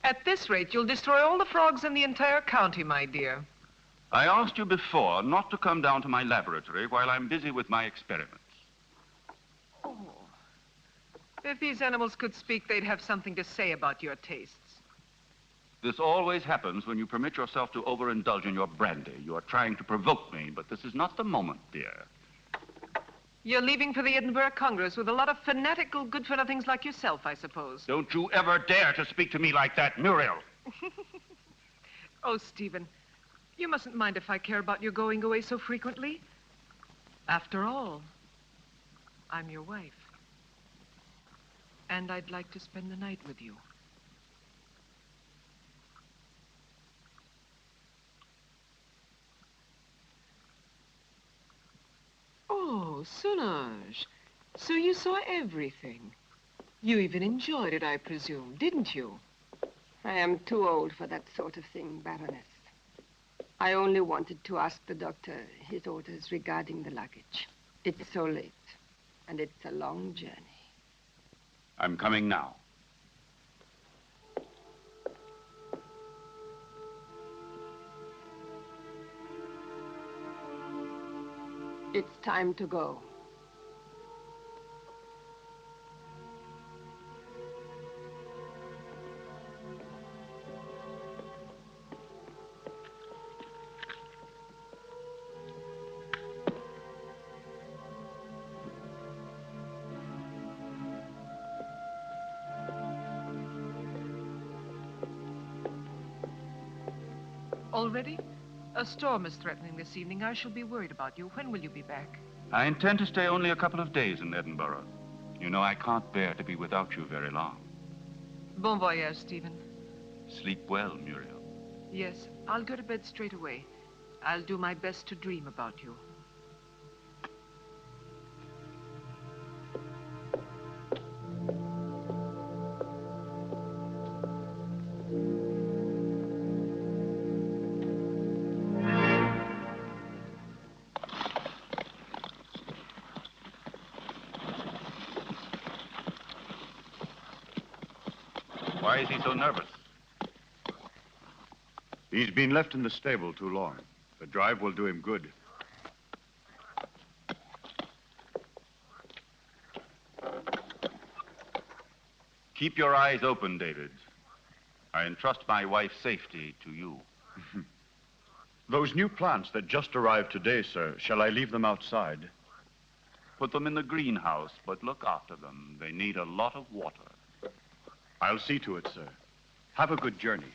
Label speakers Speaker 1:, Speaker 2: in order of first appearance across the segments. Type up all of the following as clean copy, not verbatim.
Speaker 1: At this rate, you'll destroy all the frogs in the entire county, my dear.
Speaker 2: I asked you before not to come down to my laboratory while I'm busy with my experiments.
Speaker 1: Oh. If these animals could speak, they'd have something to say about your tastes.
Speaker 2: This always happens when you permit yourself to overindulge in your brandy. You are trying to provoke me, but this is not the moment, dear.
Speaker 1: You're leaving for the Edinburgh Congress with a lot of fanatical good-for-nothings like yourself, I suppose.
Speaker 2: Don't you ever dare to speak to me like that, Muriel.
Speaker 1: Oh, Stephen, you mustn't mind if I care about your going away so frequently. After all, I'm your wife. And I'd like to spend the night with you. Oh, Solange. So you saw everything. You even enjoyed it, I presume, didn't you?
Speaker 3: I am too old for that sort of thing, Baroness. I only wanted to ask the doctor his orders regarding the luggage. It's so late, and it's a long journey.
Speaker 2: I'm coming now.
Speaker 3: It's time to go.
Speaker 1: Already? A storm is threatening this evening. I shall be worried about you. When will you be back?
Speaker 2: I intend to stay only a couple of days in Edinburgh. You know, I can't bear to be without you very long.
Speaker 1: Bon voyage, Stephen.
Speaker 2: Sleep well, Muriel.
Speaker 1: Yes, I'll go to bed straight away. I'll do my best to dream about you.
Speaker 2: Why is he so nervous?
Speaker 4: He's been left in the stable too long. The drive will do him good.
Speaker 2: Keep your eyes open, David. I entrust my wife's safety to you.
Speaker 4: Those new plants that just arrived today, sir, shall I leave them outside?
Speaker 2: Put them in the greenhouse, but look after them. They need a lot of water.
Speaker 4: I'll see to it, sir. Have a good journey.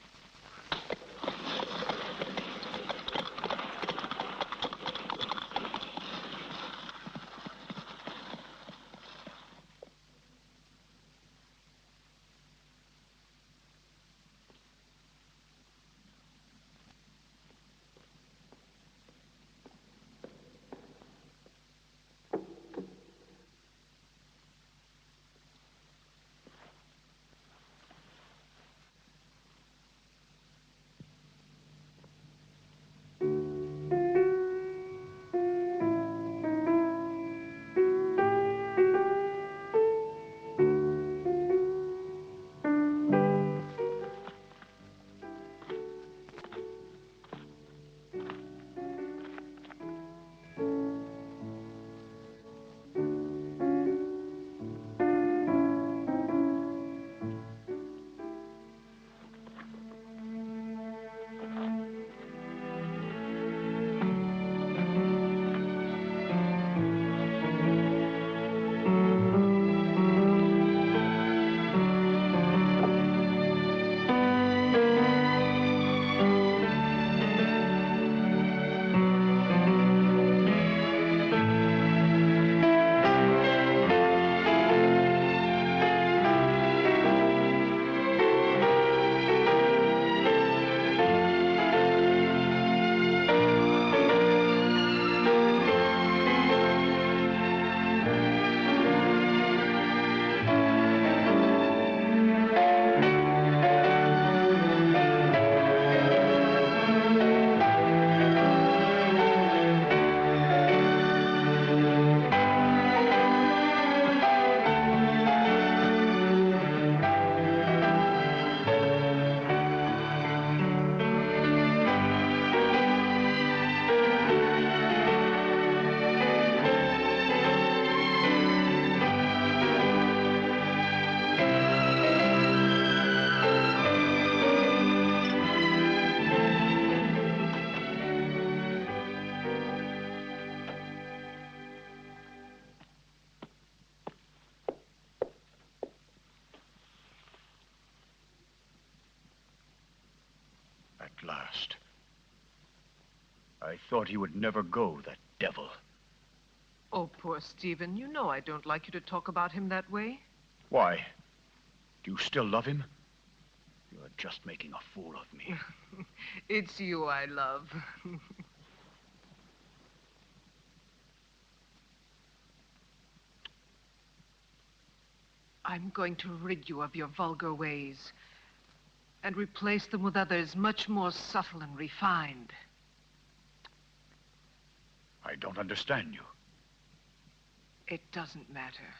Speaker 4: At last. I thought he would never go, that devil.
Speaker 1: Oh, poor Stephen. You know I don't like you to talk about him that way.
Speaker 4: Why? Do you still love him? You're just making a fool of me.
Speaker 1: It's you I love. I'm going to rid you of your vulgar ways and replace them with others much more subtle and refined.
Speaker 4: I don't understand you.
Speaker 1: It doesn't matter.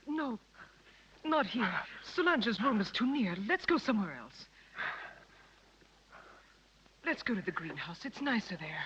Speaker 1: No, not here. Solange's room is too near. Let's go somewhere else. Let's go to the greenhouse. It's nicer there.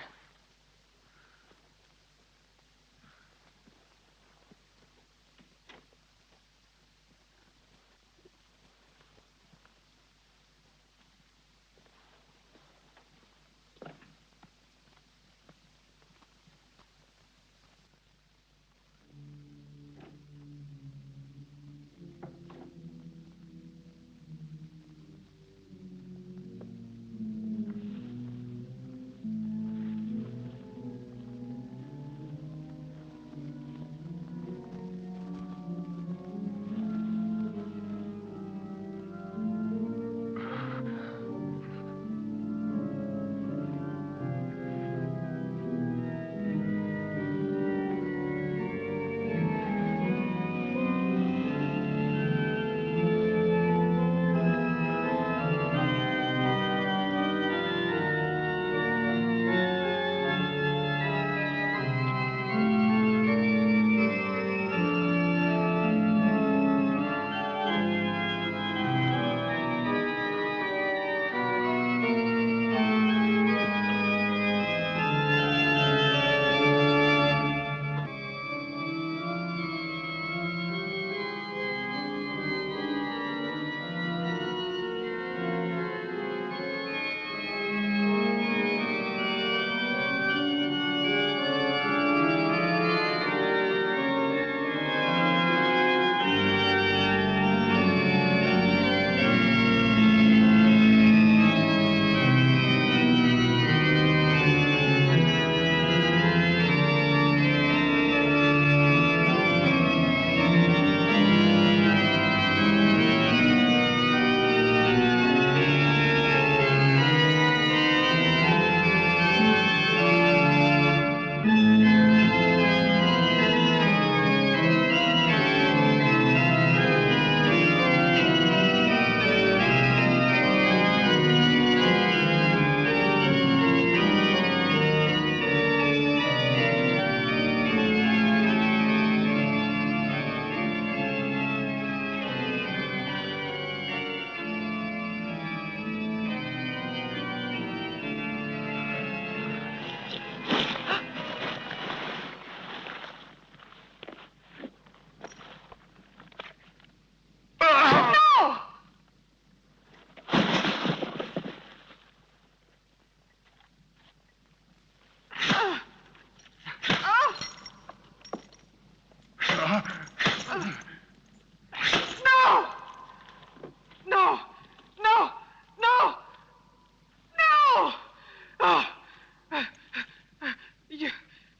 Speaker 1: No! No! No! No! No! Oh.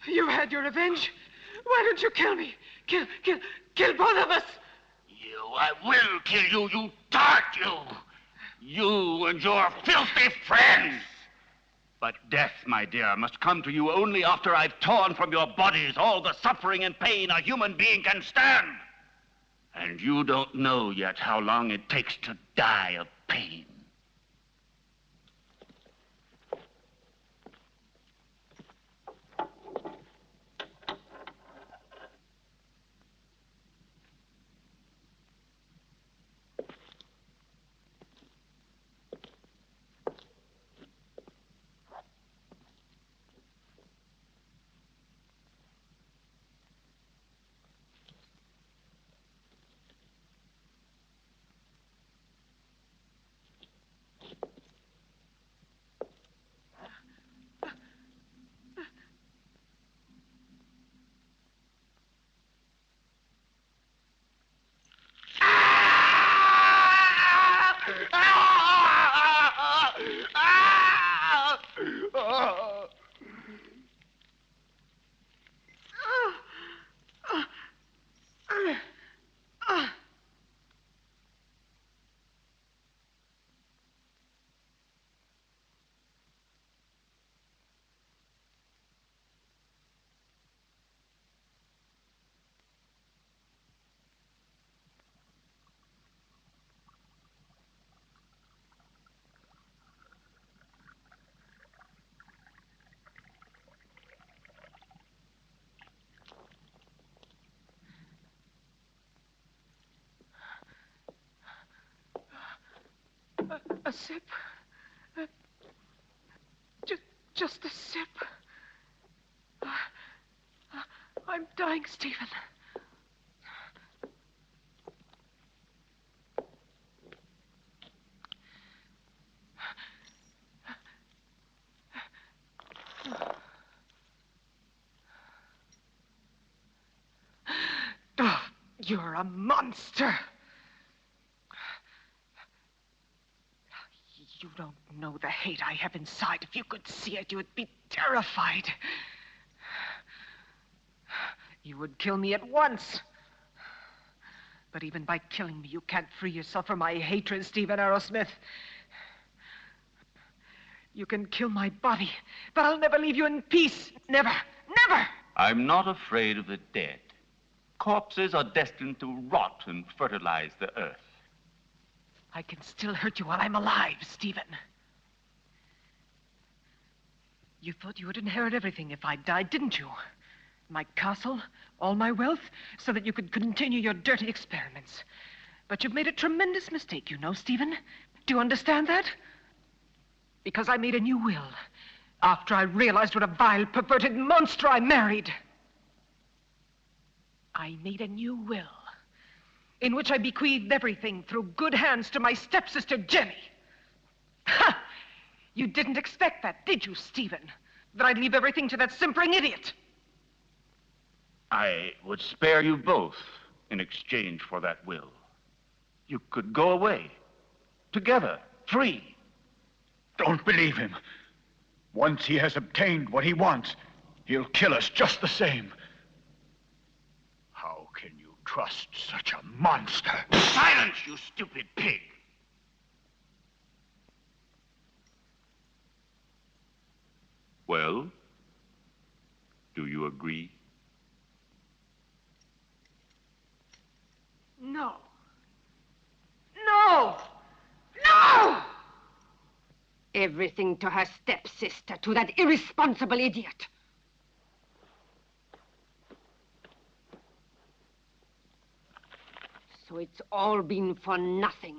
Speaker 1: You had your revenge. Why don't you kill me? Kill both of us.
Speaker 2: I will kill you, you tart, you! You and your filthy friends! But death, my dear, must come to you only after I've torn from your bodies all the suffering and pain a human being can stand. And you don't know yet how long it takes to die of pain. Ah! Oh!
Speaker 1: A sip. Uh, just a sip. I'm dying, Stephen. Oh, you're a monster. You don't know the hate I have inside. If you could see it, you would be terrified. You would kill me at once. But even by killing me, you can't free yourself from my hatred, Stephen Arrowsmith. You can kill my body, but I'll never leave you in peace. Never, never!
Speaker 2: I'm not afraid of the dead. Corpses are destined to rot and fertilize the earth.
Speaker 1: I can still hurt you while I'm alive, Stephen. You thought you would inherit everything if I died, didn't you? My castle, all my wealth, so that you could continue your dirty experiments. But you've made a tremendous mistake, you know, Stephen. Do you understand that? Because I made a new will after I realized what a vile, perverted monster I married. I made a new will in which I bequeathed everything through good hands to my stepsister, Jenny. Ha! You didn't expect that, did you, Stephen? That I'd leave everything to that simpering idiot?
Speaker 2: I would spare you both in exchange for that will. You could go away, together, free.
Speaker 4: Don't believe him. Once he has obtained what he wants, he'll kill us just the same. How can you trust such a monster?
Speaker 2: Silence, you stupid pig! Well, do you agree?
Speaker 1: No. No! No!
Speaker 3: Everything to her stepsister, to that irresponsible idiot. So it's all been for nothing.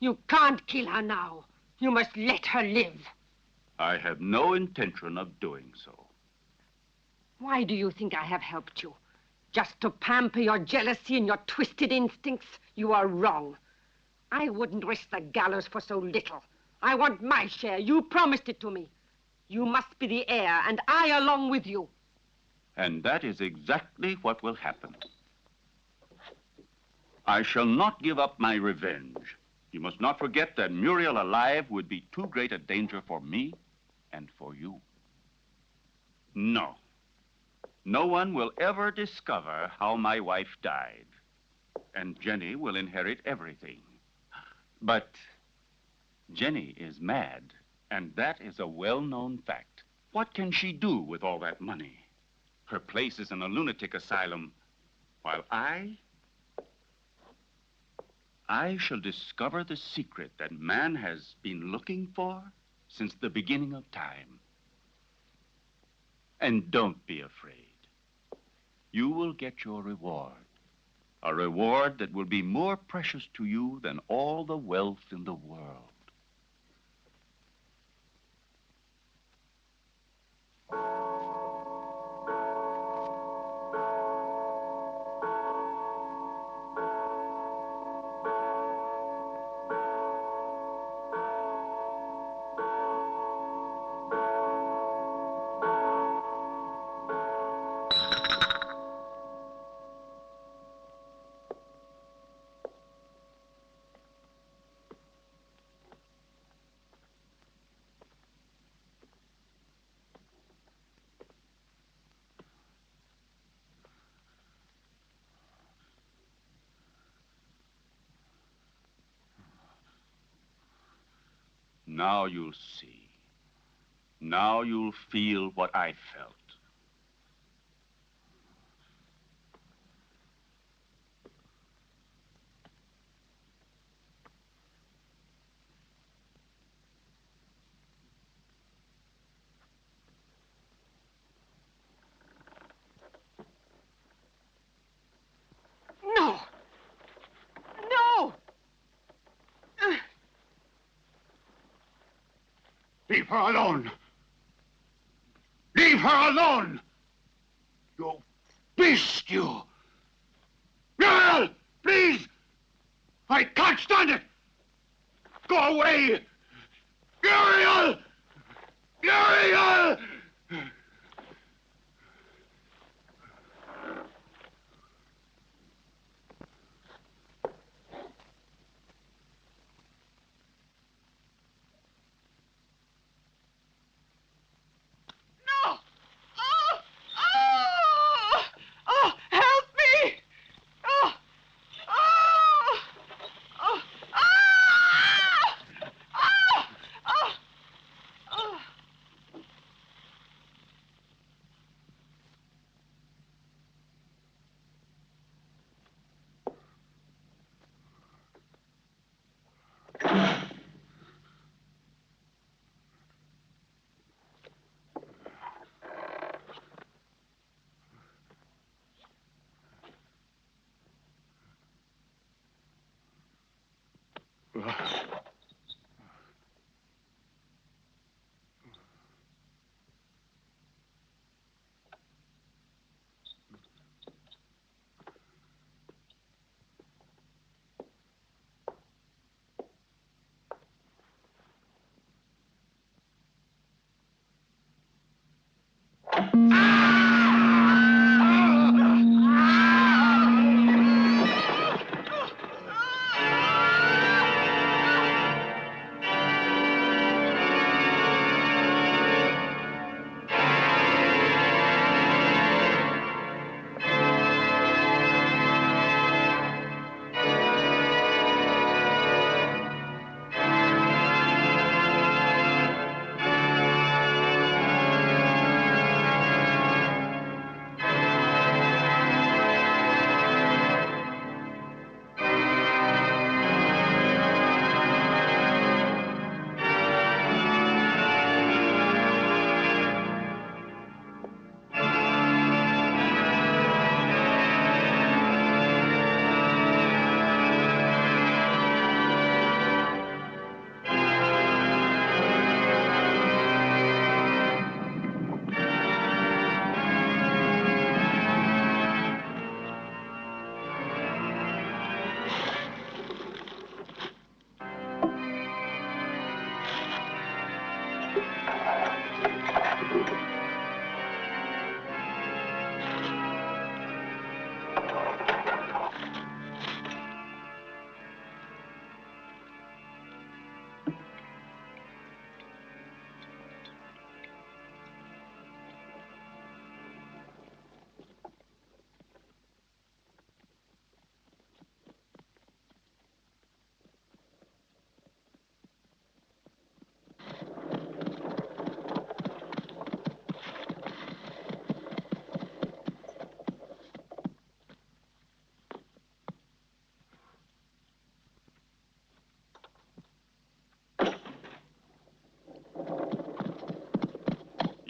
Speaker 3: You can't kill her now. You must let her live.
Speaker 2: I have no intention of doing so.
Speaker 3: Why do you think I have helped you? Just to pamper your jealousy and your twisted instincts? You are wrong. I wouldn't risk the gallows for so little. I want my share. You promised it to me. You must be the heir, and I along with you.
Speaker 2: And that is exactly what will happen. I shall not give up my revenge. You must not forget that Muriel alive would be too great a danger for me and for you. No. No one will ever discover how my wife died. And Jenny will inherit everything. But Jenny is mad, and that is a well-known fact. What can she do with all that money? Her place is in a lunatic asylum, while I shall discover the secret that man has been looking for since the beginning of time. And don't be afraid. You will get your reward. A reward that will be more precious to you than all the wealth in the world. Now you'll see. Now you'll feel what I felt.
Speaker 1: No! No!
Speaker 2: Leave her alone. Leave her alone. You beast, you. Muriel, please. I can't stand it. Go away. Muriel! Muriel!
Speaker 1: No! Oh! Oh! Oh! Help me! Oh! Oh! Oh! Ah! Oh! Oh! Oh!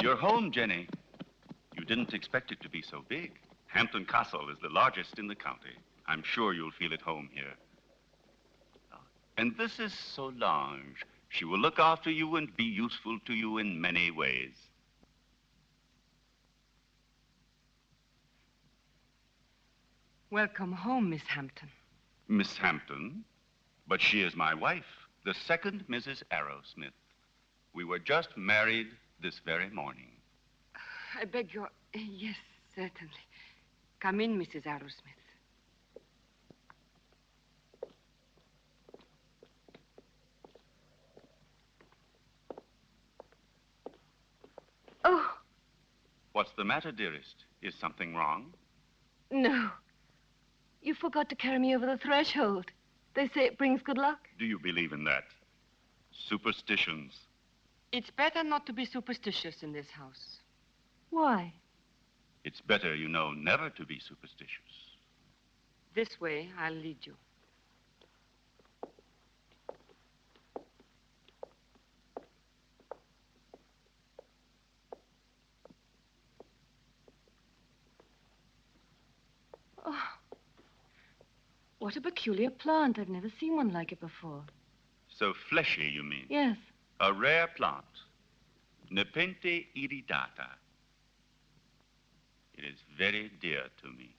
Speaker 2: You're home, Jenny. You didn't expect it to be so big. Hampton Castle is the largest in the county. I'm sure you'll feel at home here. And this is Solange. She will look after you and be useful to you in many ways.
Speaker 3: Welcome home, Miss Hampton.
Speaker 2: Miss Hampton? But she is my wife, the second Mrs. Arrowsmith. We were just married this very morning.
Speaker 3: I beg your... Yes, certainly. Come in, Mrs. Arrowsmith. Oh,
Speaker 2: What's the matter, dearest? Is something wrong?
Speaker 3: no. You forgot to carry me over the threshold. They say it brings good luck.
Speaker 2: Do you believe in that? Superstitions.
Speaker 3: It's better not to be superstitious in this house.
Speaker 5: Why?
Speaker 2: It's better, you know, never to be superstitious.
Speaker 3: This way, I'll lead you.
Speaker 5: Oh, what a peculiar plant. I've never seen one like it before.
Speaker 2: So fleshy, you mean?
Speaker 5: Yes.
Speaker 2: A rare plant. Nepenthe iridata. It is very dear to me.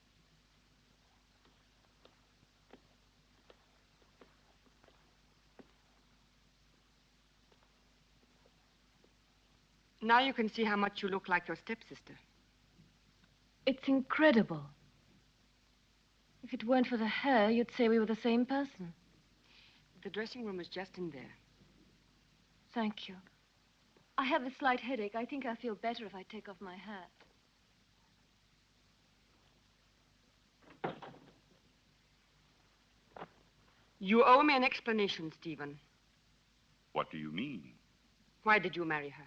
Speaker 3: Now you can see how much you look like your stepsister.
Speaker 5: It's incredible. If it weren't for the hair, you'd say we were the same person.
Speaker 3: The dressing room is just in there.
Speaker 5: Thank you. I have a slight headache. I think I'll feel better if I take off my hat.
Speaker 3: You owe me an explanation, Stephen.
Speaker 2: What do you mean?
Speaker 3: Why did you marry her?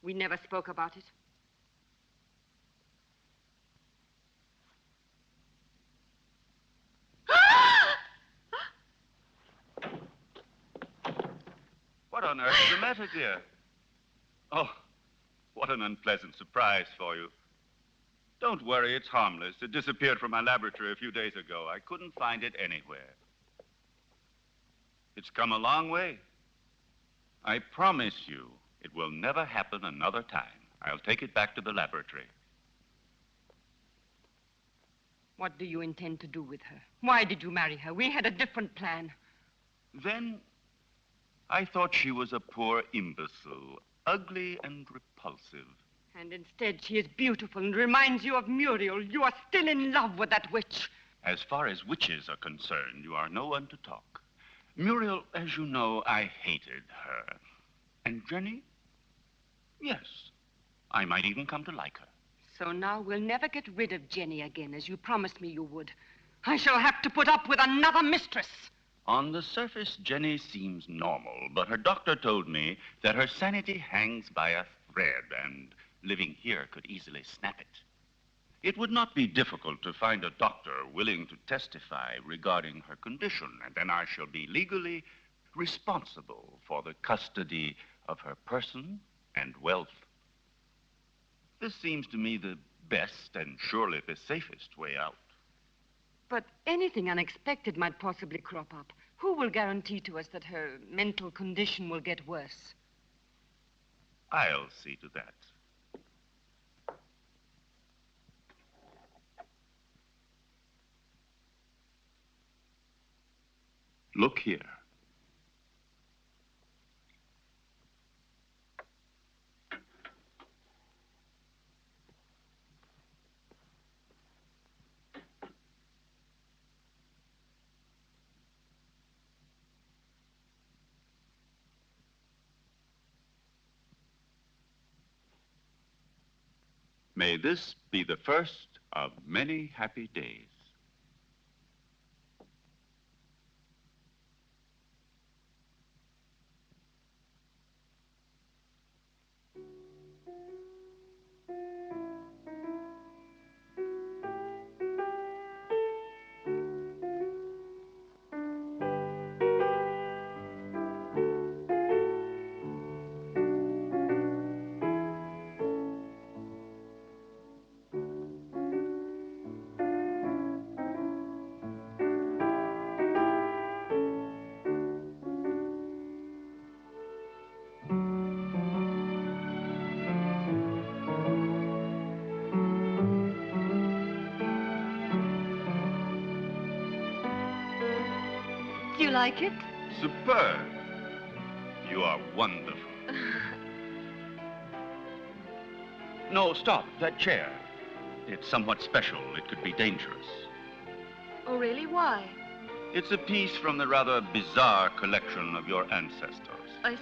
Speaker 3: We never spoke about it.
Speaker 2: What on earth is the matter, dear? Oh, what an unpleasant surprise for you. Don't worry, it's harmless. It disappeared from my laboratory a few days ago. I couldn't find it anywhere. It's come a long way. I promise you, it will never happen another time. I'll take it back to the laboratory.
Speaker 3: What do you intend to do with her? Why did you marry her? We had a different plan.
Speaker 2: Then I thought she was a poor imbecile, ugly and repulsive.
Speaker 3: And instead, she is beautiful and reminds you of Muriel. You are still in love with that witch.
Speaker 2: As far as witches are concerned, you are no one to talk. Muriel, as you know, I hated her. And Jenny? Yes, I might even come to like her.
Speaker 3: So now we'll never get rid of Jenny again, as you promised me you would. I shall have to put up with another mistress.
Speaker 2: On the surface, Jenny seems normal, but her doctor told me that her sanity hangs by a thread, and living here could easily snap it. It would not be difficult to find a doctor willing to testify regarding her condition, and then I shall be legally responsible for the custody of her person and wealth. This seems to me the best and surely the safest way out.
Speaker 3: But anything unexpected might possibly crop up. Who will guarantee to us that her mental condition will get worse?
Speaker 2: I'll see to that. Look here. May this be the first of many happy days.
Speaker 5: Do you like it?
Speaker 2: Superb. You are wonderful. No, stop. That chair. It's somewhat special. It could be dangerous.
Speaker 5: Oh, really? Why?
Speaker 2: It's a piece from the rather bizarre collection of your ancestors.
Speaker 5: I see.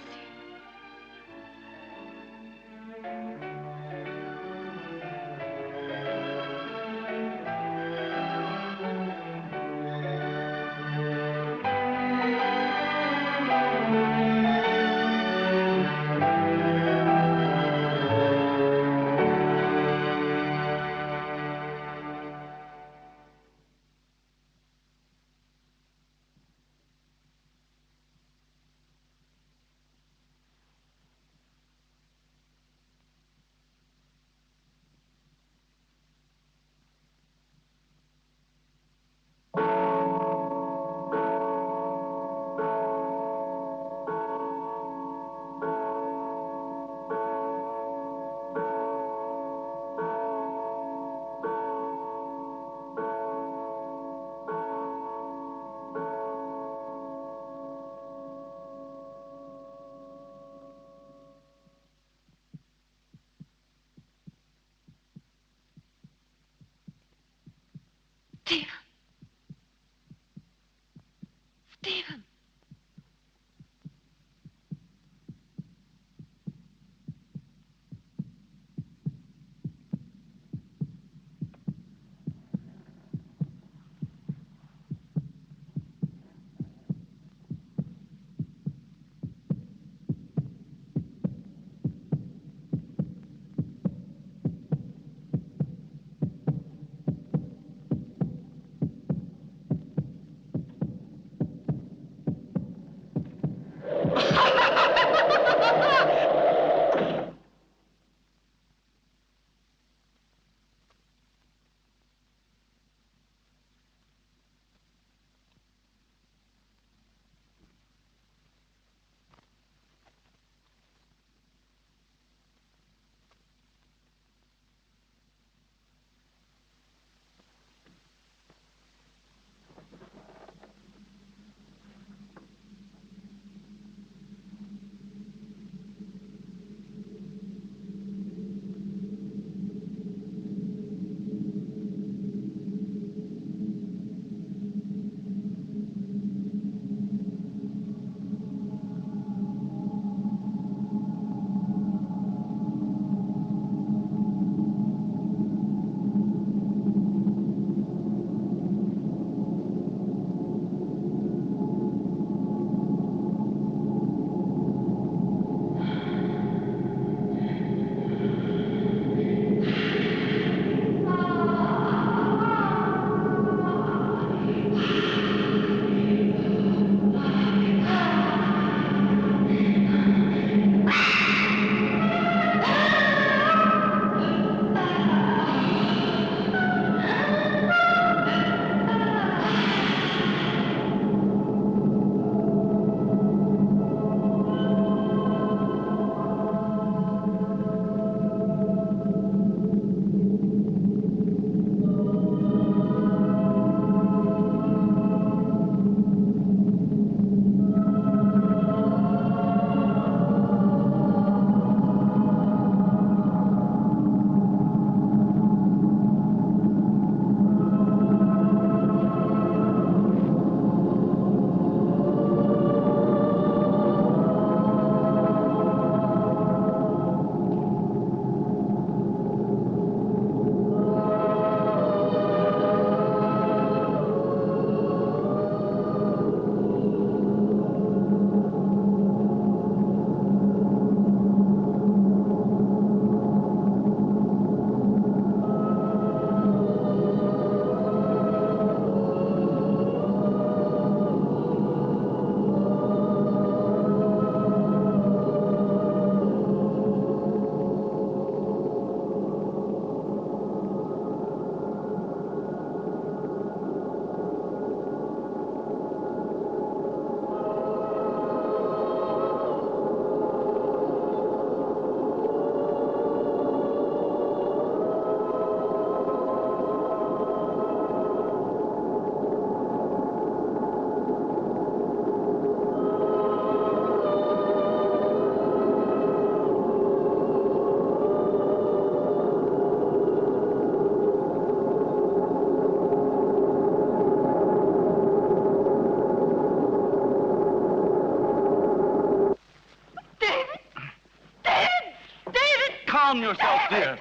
Speaker 2: calm yourself, dear.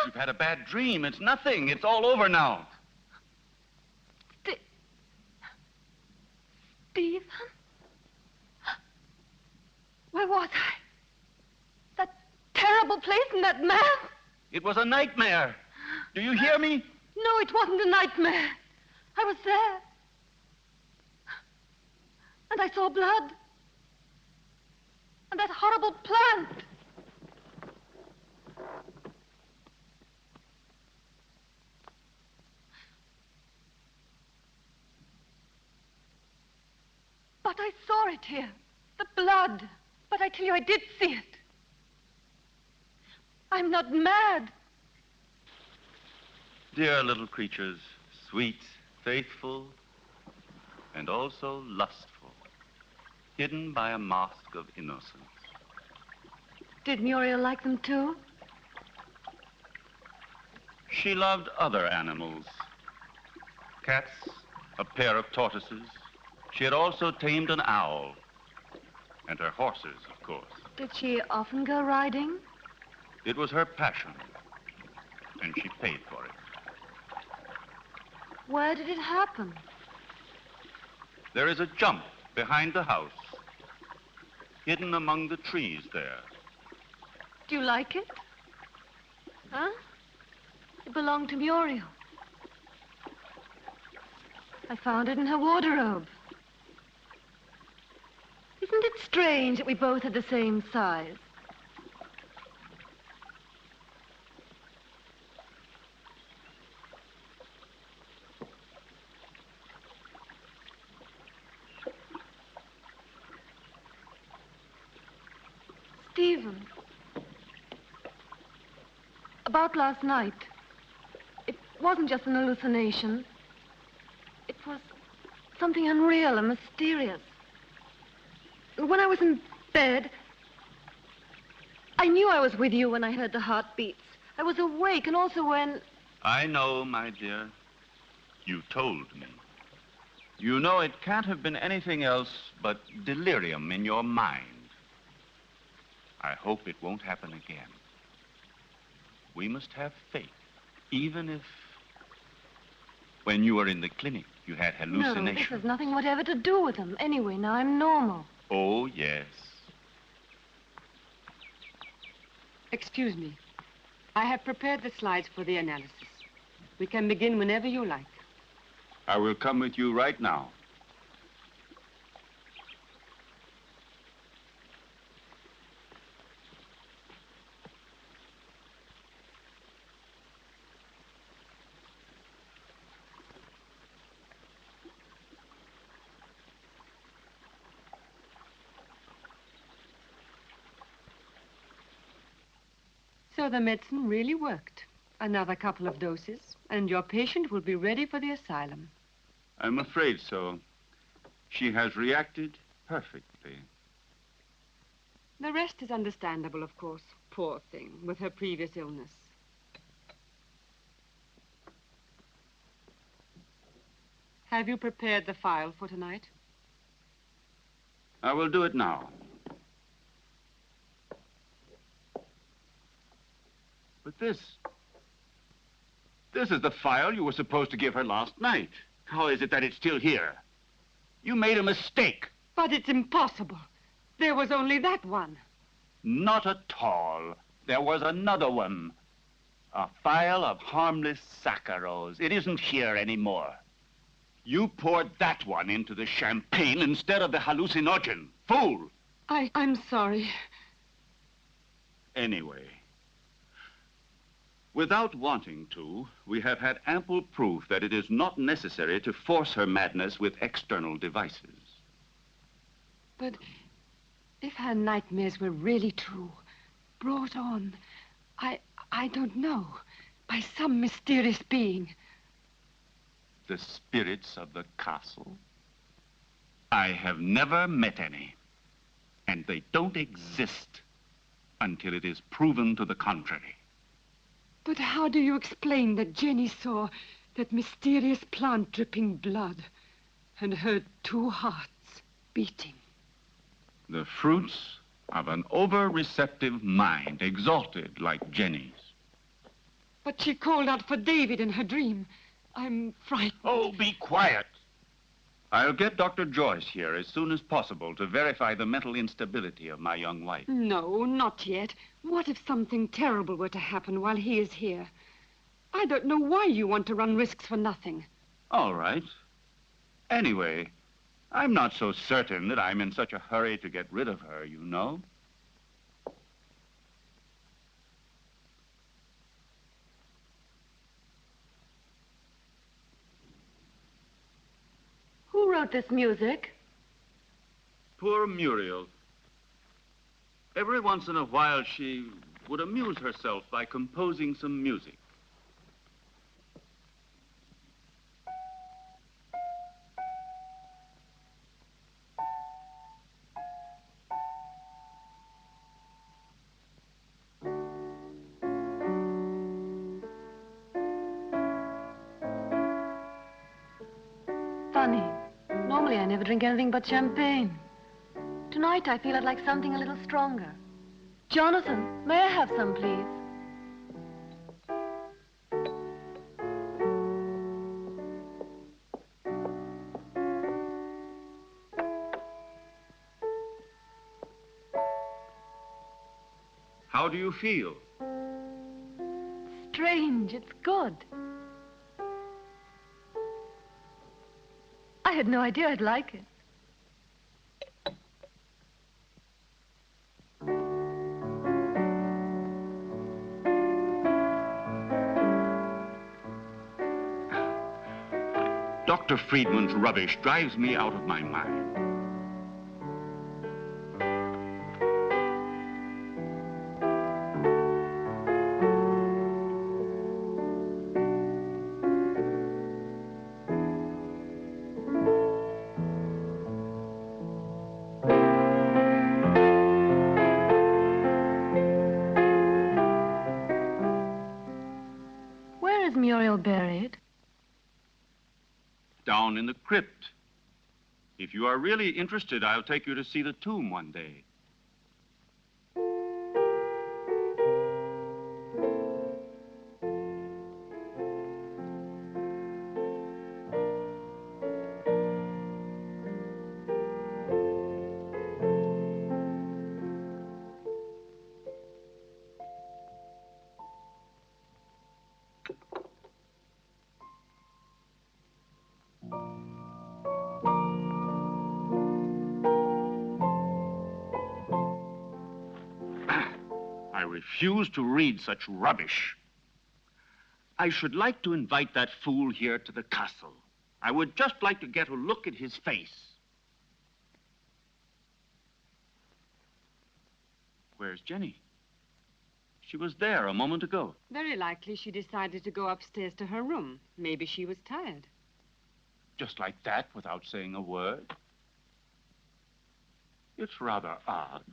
Speaker 2: You've had a bad dream. It's nothing. It's all over now.
Speaker 5: Stephen? Where was I? That terrible place and that man?
Speaker 2: It was a nightmare. Do you hear me?
Speaker 5: No, it wasn't a nightmare. I was there. And I saw blood. And that horrible plant. But I saw it here. The blood. But I tell you, I did see it. I'm not mad.
Speaker 2: Dear little creatures, sweet, faithful, and also lustful, hidden by a mask of innocence.
Speaker 5: Did Muriel like them too?
Speaker 2: She loved other animals. Cats, a pair of tortoises. She had also tamed an owl. And her horses, of course.
Speaker 5: Did she often go riding?
Speaker 2: It was her passion. And she paid for it.
Speaker 5: Where did it happen?
Speaker 2: There is a jump behind the house, hidden among the trees there.
Speaker 5: Do you like it? Huh? It belonged to Muriel. I found it in her wardrobe. Isn't it strange that we both had the same size? Stephen, about last night, it wasn't just an hallucination. It was something unreal and mysterious. When I was in bed, I knew I was with you when I heard the heartbeats. I was awake, and also when...
Speaker 2: I know, my dear. You told me. You know it can't have been anything else but delirium in your mind. I hope it won't happen again. We must have faith, even if... When you were in the clinic, you had hallucinations.
Speaker 5: No, this has nothing whatever to do with them. Anyway, now I'm normal.
Speaker 2: Oh, yes.
Speaker 3: Excuse me. I have prepared the slides for the analysis. We can begin whenever you like.
Speaker 2: I will come with you right now.
Speaker 3: So the medicine really worked. Another couple of doses, and your patient will be ready for the asylum.
Speaker 2: I'm afraid so. She has reacted perfectly.
Speaker 3: The rest is understandable, of course. Poor thing, with her previous illness. Have you prepared the file for tonight?
Speaker 2: I will do it now. But this is the file you were supposed to give her last night. How is it that it's still here? You made a mistake.
Speaker 3: But it's impossible. There was only that one.
Speaker 2: Not at all. There was another one. A file of harmless saccharos. It isn't here anymore. You poured that one into the champagne instead of the hallucinogen. Fool!
Speaker 3: I'm sorry.
Speaker 2: Anyway, without wanting to, we have had ample proof that it is not necessary to force her madness with external devices.
Speaker 3: But if her nightmares were really true, brought on, I don't know, by some mysterious being.
Speaker 2: The spirits of the castle? I have never met any, and they don't exist until it is proven to the contrary.
Speaker 3: But how do you explain that Jenny saw that mysterious plant dripping blood and heard two hearts beating?
Speaker 2: The fruits of an over-receptive mind, exalted like Jenny's.
Speaker 6: But she called out for David in her dream. I'm frightened.
Speaker 2: Oh, be quiet. I'll get Dr. Joyce here as soon as possible to verify the mental instability of my young wife.
Speaker 6: No, not yet. What if something terrible were to happen while he is here? I don't know why you want to run risks for nothing.
Speaker 2: All right. Anyway, I'm not so certain that I'm in such a hurry to get rid of her, you know.
Speaker 5: Who wrote this music?
Speaker 2: Poor Muriel. Every once in a while, she would amuse herself by composing some music.
Speaker 5: Funny. Normally I never drink anything but champagne. Tonight I feel I'd like something a little stronger. Jonathan, may I have some, please?
Speaker 2: How do you feel?
Speaker 5: Strange, it's good. I had no idea I'd like it.
Speaker 2: Dr. Friedman's rubbish drives me out of my mind.
Speaker 5: Where is Muriel buried?
Speaker 2: Down in the crypt. If you are really interested, I'll take you to see the tomb one day. I refuse to read such rubbish. I should like to invite that fool here to the castle. I would just like to get a look at his face. Where's Jenny? She was there a moment ago.
Speaker 6: Very likely she decided to go upstairs to her room. Maybe she was tired.
Speaker 2: Just like that, without saying a word. It's rather odd.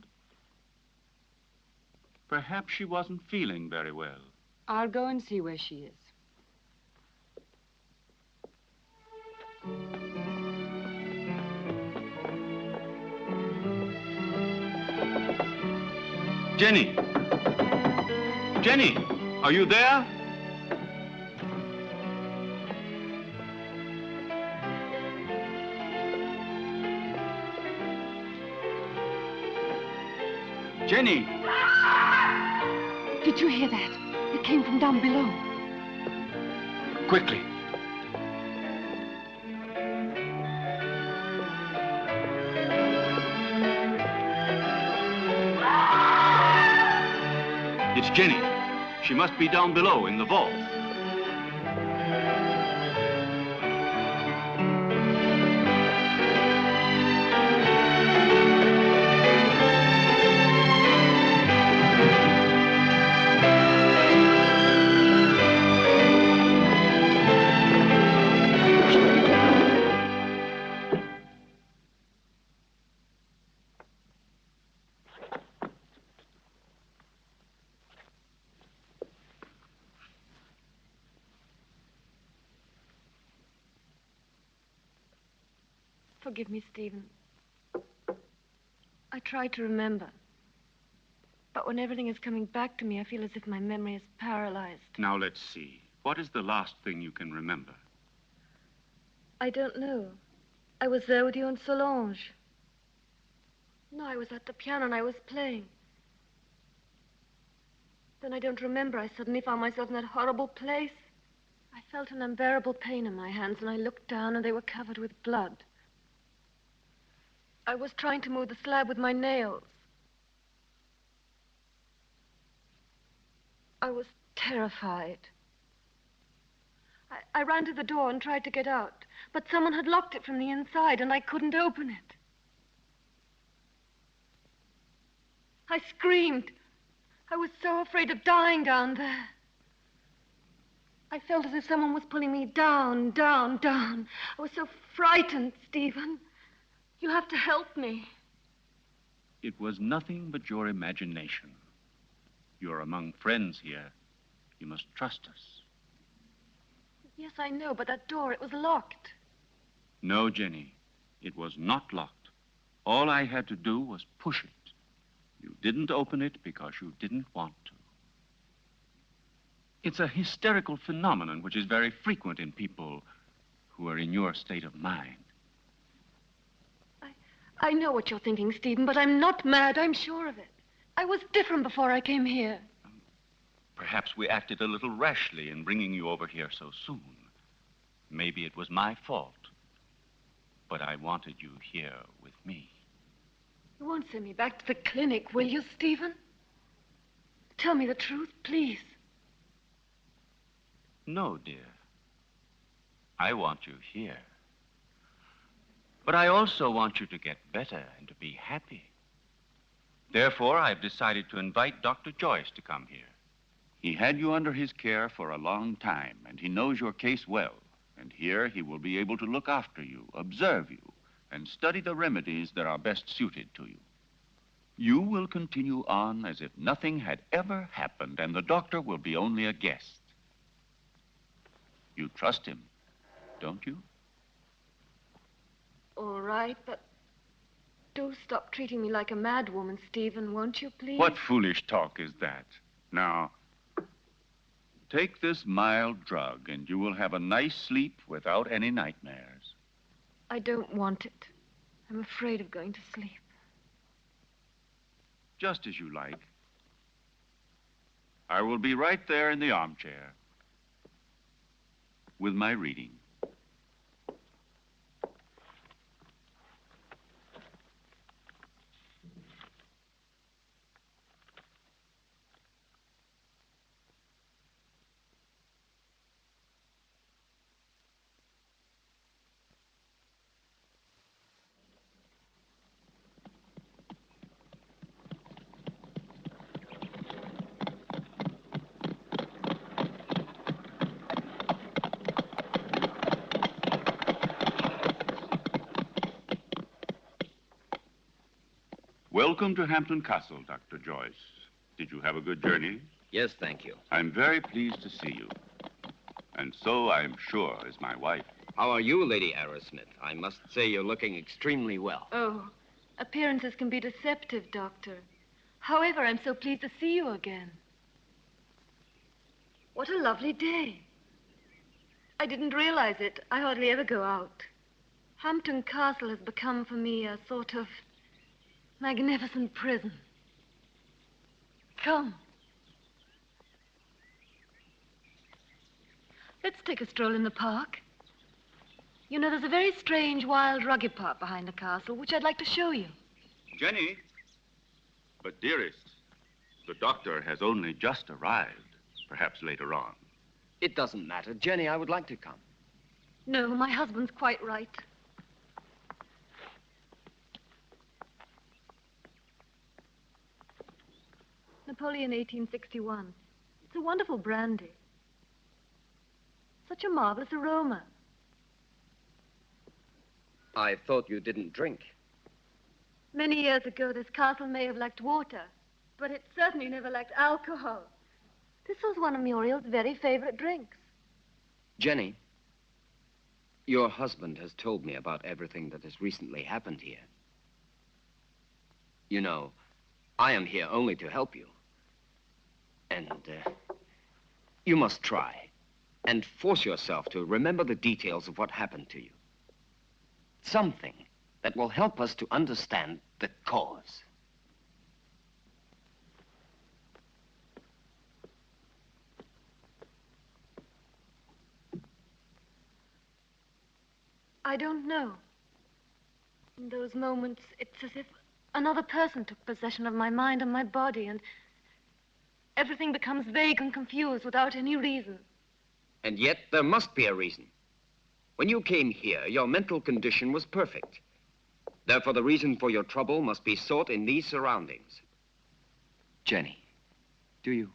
Speaker 2: Perhaps she wasn't feeling very well.
Speaker 6: I'll go and see where she is.
Speaker 2: Jenny! Jenny, are you there? Jenny!
Speaker 6: Did you hear that? It came from down below.
Speaker 2: Quickly. It's Jenny. She must be down below in the vault.
Speaker 5: Forgive me, Stephen. I tried to remember. But when everything is coming back to me, I feel as if my memory is paralyzed.
Speaker 2: Now, let's see. What is the last thing you can remember?
Speaker 5: I don't know. I was there with you and Solange. No, I was at the piano and I was playing. Then I don't remember. I suddenly found myself in that horrible place. I felt an unbearable pain in my hands and I looked down and they were covered with blood. I was trying to move the slab with my nails. I was terrified. I ran to the door and tried to get out, but someone had locked it from the inside and I couldn't open it. I screamed. I was so afraid of dying down there. I felt as if someone was pulling me down, down, down. I was so frightened, Stephen. You have to help me.
Speaker 2: It was nothing but your imagination. You're among friends here. You must trust us.
Speaker 5: Yes, I know, but that door, it was locked.
Speaker 2: No, Jenny, it was not locked. All I had to do was push it. You didn't open it because you didn't want to. It's a hysterical phenomenon which is very frequent in people who are in your state of mind.
Speaker 5: I know what you're thinking, Stephen, but I'm not mad. I'm sure of it. I was different before I came here.
Speaker 2: Perhaps we acted a little rashly in bringing you over here so soon. Maybe it was my fault. But I wanted you here with me.
Speaker 5: You won't send me back to the clinic, will you, Stephen? Tell me the truth, please.
Speaker 2: No, dear. I want you here. But I also want you to get better and to be happy. Therefore, I've decided to invite Dr. Joyce to come here. He had you under his care for a long time, and he knows your case well. And here he will be able to look after you, observe you, and study the remedies that are best suited to you. You will continue on as if nothing had ever happened, and the doctor will be only a guest. You trust him, don't you?
Speaker 5: All right, but do stop treating me like a madwoman, Stephen, won't you, please?
Speaker 2: What foolish talk is that? Now, take this mild drug, and you will have a nice sleep without any nightmares.
Speaker 5: I don't want it. I'm afraid of going to sleep.
Speaker 2: Just as you like. I will be right there in the armchair with my reading. Welcome to Hampton Castle, Dr. Joyce. Did you have a good journey?
Speaker 7: Yes, thank you.
Speaker 2: I'm very pleased to see you. And so, I'm sure, is my wife.
Speaker 7: How are you, Lady Arrowsmith? I must say you're looking extremely well.
Speaker 5: Oh, appearances can be deceptive, Doctor. However, I'm so pleased to see you again. What a lovely day. I didn't realize it. I hardly ever go out. Hampton Castle has become for me a sort of magnificent prison. Come. Let's take a stroll in the park. You know, there's a very strange, wild, rugged part behind the castle, which I'd like to show you.
Speaker 2: Jenny. But, dearest, the doctor has only just arrived. Perhaps later on.
Speaker 7: It doesn't matter. Jenny, I would like to come.
Speaker 5: No, my husband's quite right. Napoleon 1861. It's a wonderful brandy. Such a marvelous aroma.
Speaker 7: I thought you didn't drink.
Speaker 5: Many years ago, this castle may have lacked water, but it certainly never lacked alcohol. This was one of Muriel's very favorite drinks.
Speaker 7: Jenny, your husband has told me about everything that has recently happened here. You know, I am here only to help you. And you must try and force yourself to remember the details of what happened to you. Something that will help us to understand the cause.
Speaker 5: I don't know. In those moments, it's as if another person took possession of my mind and my body, and everything becomes vague and confused without any reason.
Speaker 7: And yet, there must be a reason. When you came here, your mental condition was perfect. Therefore, the reason for your trouble must be sought in these surroundings. Jenny, do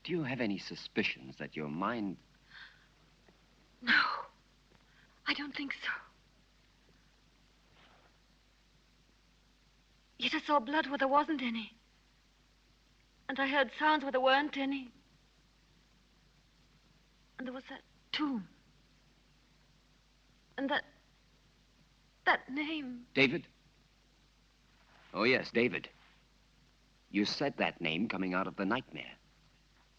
Speaker 7: you have any suspicions that your mind...
Speaker 5: No, I don't think so. Yet I saw blood where there wasn't any. And I heard sounds where there weren't any. And there was that tomb. And that name.
Speaker 7: David? Oh, yes, David. You said that name coming out of the nightmare.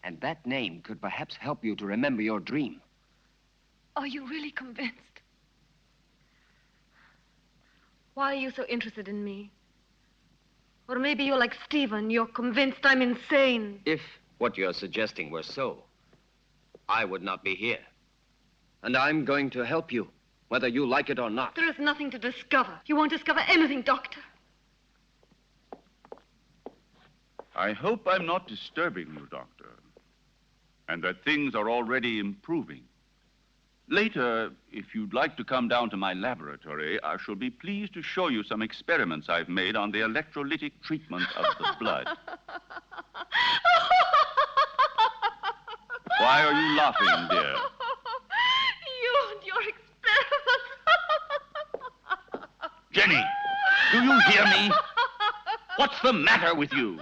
Speaker 7: And that name could perhaps help you to remember your dream.
Speaker 5: Are you really convinced? Why are you so interested in me? Or maybe you're like Stephen, you're convinced I'm insane.
Speaker 7: If what you're suggesting were so, I would not be here. And I'm going to help you, whether you like it or not.
Speaker 5: There is nothing to discover. You won't discover anything, Doctor.
Speaker 2: I hope I'm not disturbing you, Doctor, and that things are already improving. Later, if you'd like to come down to my laboratory, I shall be pleased to show you some experiments I've made on the electrolytic treatment of the blood. Why are you laughing, dear?
Speaker 5: You and your experiments.
Speaker 2: Jenny, do you hear me? What's the matter with you?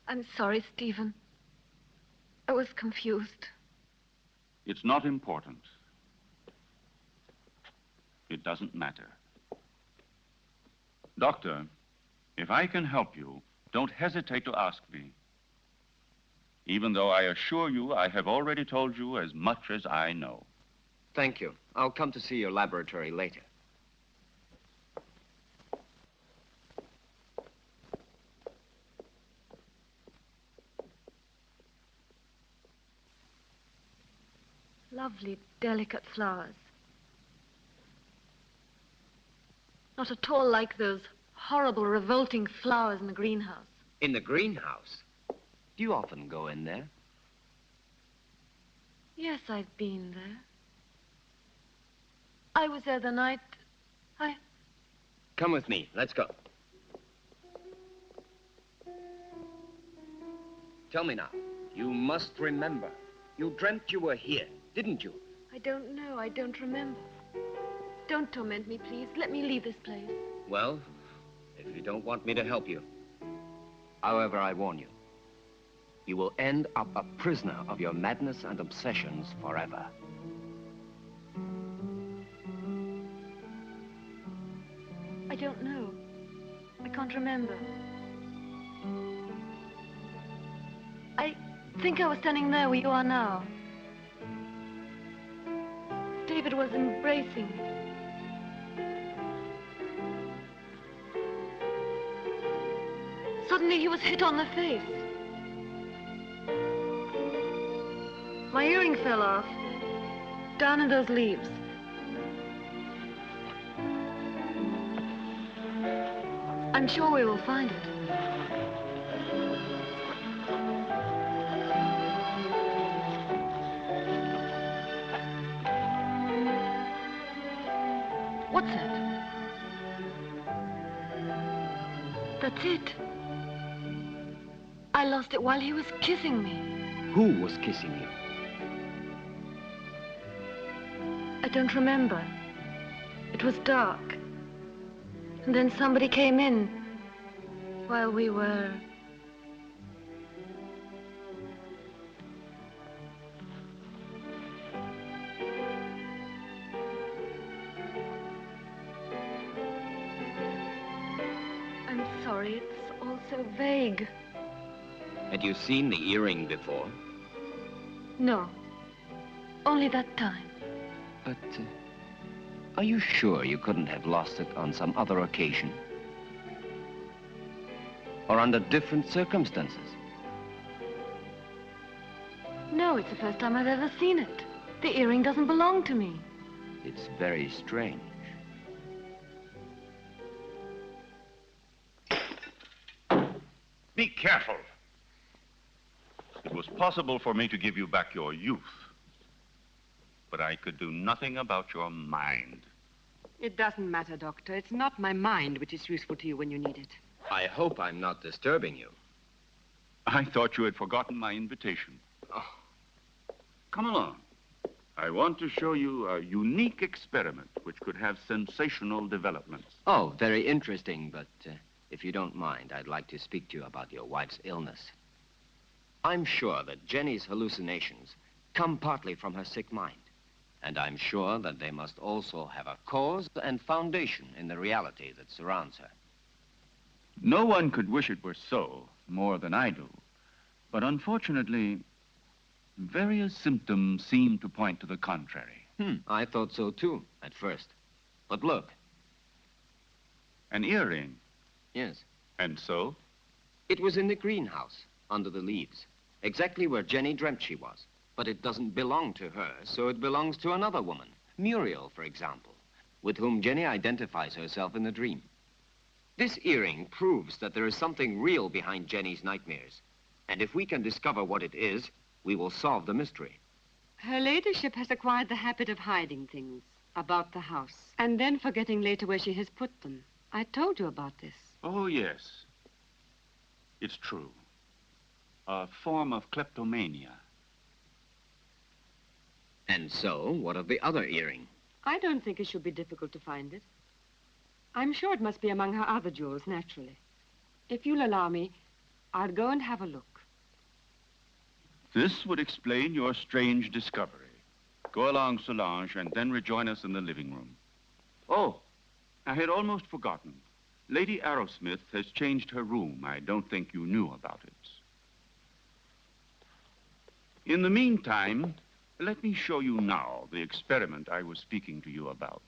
Speaker 5: I'm sorry, Stephen. I was confused.
Speaker 2: It's not important. It doesn't matter. Doctor, if I can help you, don't hesitate to ask me. Even though I assure you I have already told you as much as I know.
Speaker 7: Thank you. I'll come to see your laboratory later.
Speaker 5: Lovely, delicate flowers. Not at all like those horrible, revolting flowers in the greenhouse.
Speaker 7: In the greenhouse? Do you often go in there?
Speaker 5: Yes, I've been there. I was there the night
Speaker 7: Come with me. Let's go. Tell me now. You must remember. You dreamt you were here, didn't you?
Speaker 5: I don't know. I don't remember. Don't torment me, please. Let me leave this place.
Speaker 7: Well, if you don't want me to help you. However, I warn you. You will end up a prisoner of your madness and obsessions forever.
Speaker 5: I don't know. I can't remember. I think I was standing there where you are now. David was embracing me. Suddenly he was hit on the face. My earring fell off, down in those leaves. I'm sure we will find it. What's that? That's it. I lost it while he was kissing me.
Speaker 7: Who was kissing you?
Speaker 5: I don't remember. It was dark. And then somebody came in while we were... sorry. It's all so vague.
Speaker 7: Had you seen the earring before?
Speaker 5: No. Only that time.
Speaker 7: But are you sure you couldn't have lost it on some other occasion? Or under different circumstances?
Speaker 5: No, it's the first time I've ever seen it. The earring doesn't belong to me.
Speaker 7: It's very strange.
Speaker 8: Be careful. It was possible for me to give you back your youth, but I could do nothing about your mind.
Speaker 6: It doesn't matter, Doctor. It's not my mind which is useful to you when you need it.
Speaker 7: I hope I'm not disturbing you.
Speaker 8: I thought you had forgotten my invitation.
Speaker 7: Oh.
Speaker 8: Come along. I want to show you a unique experiment which could have sensational developments.
Speaker 7: Oh, very interesting, but if you don't mind, I'd like to speak to you about your wife's illness. I'm sure that Jenny's hallucinations come partly from her sick mind. And I'm sure that they must also have a cause and foundation in the reality that surrounds her.
Speaker 8: No one could wish it were so, more than I do. But unfortunately, various symptoms seem to point to the contrary.
Speaker 7: I thought so too, at first. But look.
Speaker 8: An earring.
Speaker 7: Yes.
Speaker 8: And so?
Speaker 7: It was in the greenhouse, under the leaves, exactly where Jenny dreamt she was. But it doesn't belong to her, so it belongs to another woman, Muriel, for example, with whom Jenny identifies herself in the dream. This earring proves that there is something real behind Jenny's nightmares. And if we can discover what it is, we will solve the mystery.
Speaker 6: Her ladyship has acquired the habit of hiding things about the house and then forgetting later where she has put them. I told you about this.
Speaker 8: Oh, yes. It's true. A form of kleptomania.
Speaker 7: And so, what of the other earring?
Speaker 6: I don't think it should be difficult to find it. I'm sure it must be among her other jewels, naturally. If you'll allow me, I'll go and have a look.
Speaker 8: This would explain your strange discovery. Go along, Solange, and then rejoin us in the living room. Oh, I had almost forgotten. Lady Arrowsmith has changed her room. I don't think you knew about it. In the meantime, let me show you now the experiment I was speaking to you about.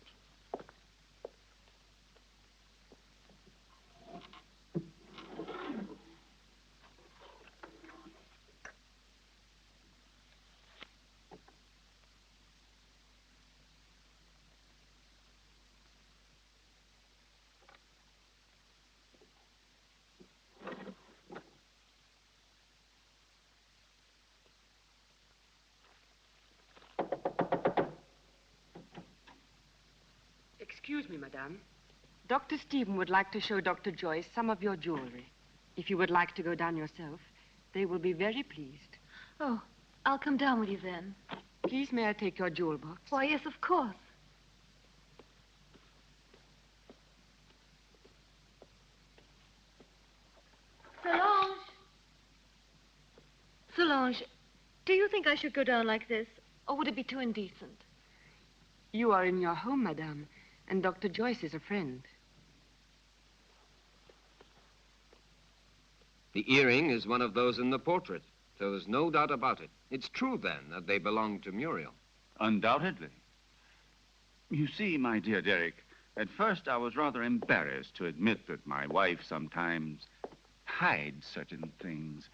Speaker 6: Excuse me, madame. Dr. Stephen would like to show Dr. Joyce some of your jewelry. If you would like to go down yourself, they will be very pleased.
Speaker 5: Oh, I'll come down with you then.
Speaker 6: Please, may I take your jewel box?
Speaker 5: Why, yes, of course. Solange! Solange, do you think I should go down like this, or would it be too indecent?
Speaker 6: You are in your home, madame, and Dr. Joyce is a friend.
Speaker 7: The earring is one of those in the portrait, so there's no doubt about it. It's true, then, that they belong to Muriel.
Speaker 8: Undoubtedly. You see, my dear Derek, at first I was rather embarrassed to admit that my wife sometimes hides certain things.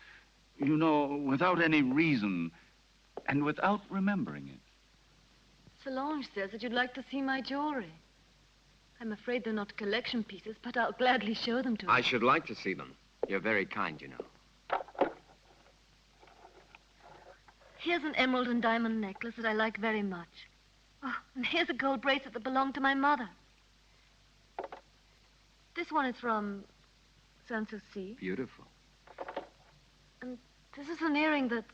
Speaker 8: You know, without any reason and without remembering it.
Speaker 5: Solange says that you'd like to see my jewelry. I'm afraid they're not collection pieces, but I'll gladly show them to you.
Speaker 7: I should like to see them. You're very kind, you know.
Speaker 5: Here's an emerald and diamond necklace that I like very much. Oh, and here's a gold bracelet that belonged to my mother. This one is from Sanssouci.
Speaker 7: Beautiful.
Speaker 5: And this is an earring that's...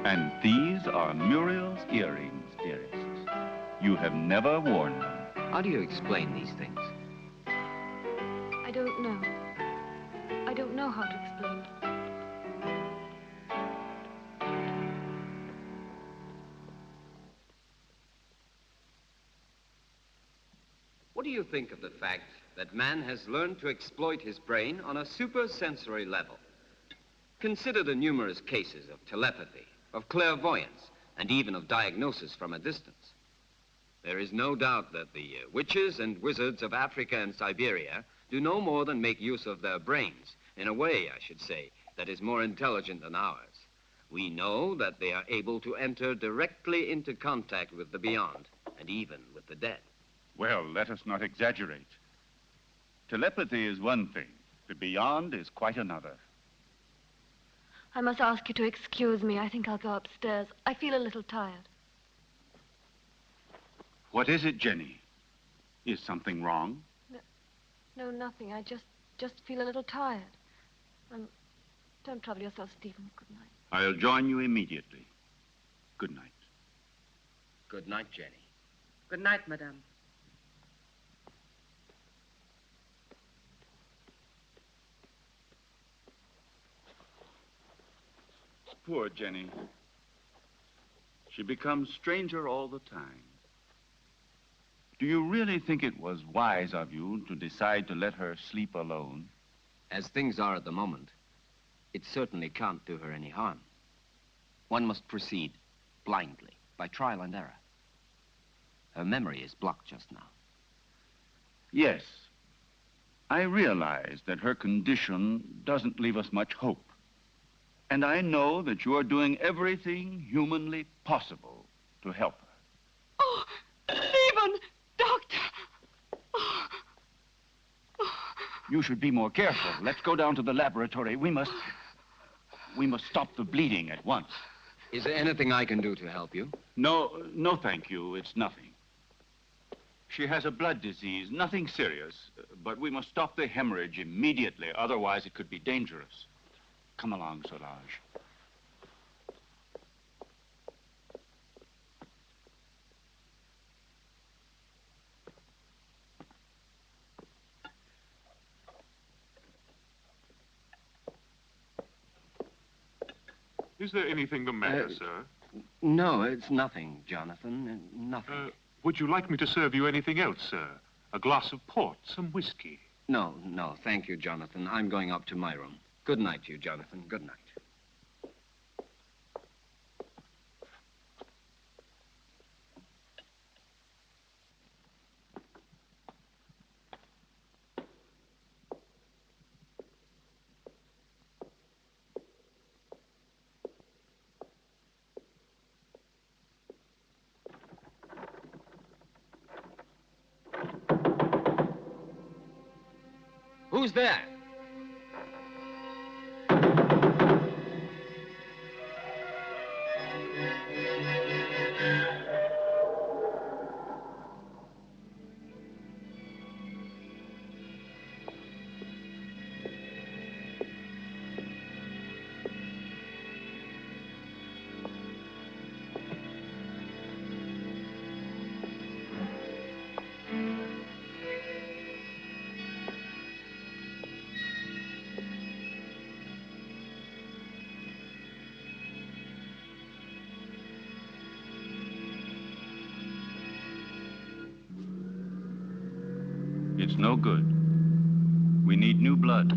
Speaker 8: And these are Muriel's earrings, dearest. You have never worn them.
Speaker 7: How do you explain these things?
Speaker 5: I don't know. I don't know how to explain.
Speaker 7: do you think of the fact that man has learned to exploit his brain on a supersensory level? Consider the numerous cases of telepathy, of clairvoyance, and even of diagnosis from a distance. There is no doubt that the witches and wizards of Africa and Siberia do no more than make use of their brains, in a way, I should say, that is more intelligent than ours. We know that they are able to enter directly into contact with the beyond, and even with the dead.
Speaker 8: Well, let us not exaggerate. Telepathy is one thing. The beyond is quite another.
Speaker 5: I must ask you to excuse me. I think I'll go upstairs. I feel a little tired.
Speaker 8: What is it, Jenny? Is something wrong?
Speaker 5: No, nothing. I just feel a little tired. Don't trouble yourself, Stephen. Good night.
Speaker 8: I'll join you immediately. Good night.
Speaker 7: Good night, Jenny.
Speaker 6: Good night, Madame.
Speaker 8: Poor Jenny. She becomes stranger all the time. Do you really think it was wise of you to decide to let her sleep alone?
Speaker 7: As things are at the moment, it certainly can't do her any harm. One must proceed blindly, by trial and error. Her memory is blocked just now.
Speaker 8: Yes. I realize that her condition doesn't leave us much hope. And I know that you are doing everything humanly possible to help her.
Speaker 6: Oh, Stephen! Doctor! Oh.
Speaker 8: You should be more careful. Let's go down to the laboratory. We must stop the bleeding at once.
Speaker 7: Is there anything I can do to help you?
Speaker 8: No, thank you. It's nothing. She has a blood disease, nothing serious, but we must stop the hemorrhage immediately, otherwise it could be dangerous. Come along, Solange.
Speaker 9: Is there anything the matter, sir?
Speaker 7: No, it's nothing, Jonathan. Nothing.
Speaker 9: Would you like me to serve you anything else, sir? A glass of port, some whiskey?
Speaker 7: No, thank you, Jonathan. I'm going up to my room. Good night to you, Jonathan. Good night. Who's there?
Speaker 8: It's no good. We need new blood.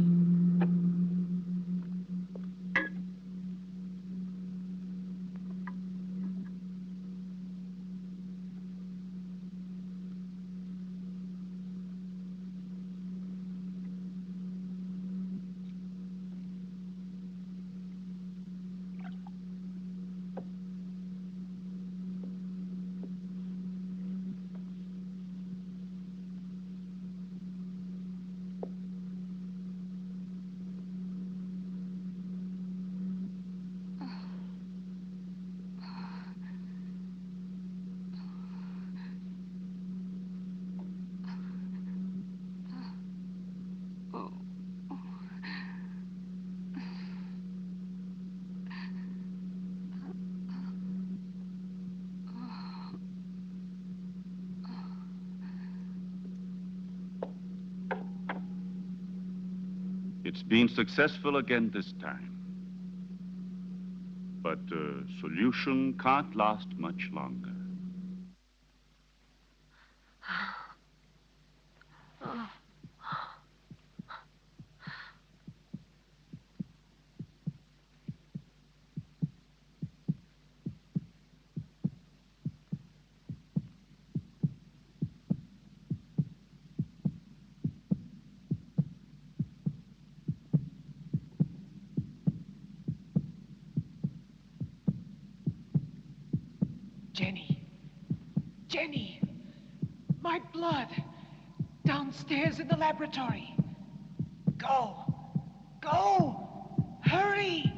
Speaker 8: It's been successful again this time. But the solution can't last much longer.
Speaker 5: Oh.
Speaker 1: Jenny. Jenny! My blood! Downstairs in the laboratory. Go! Go! Hurry!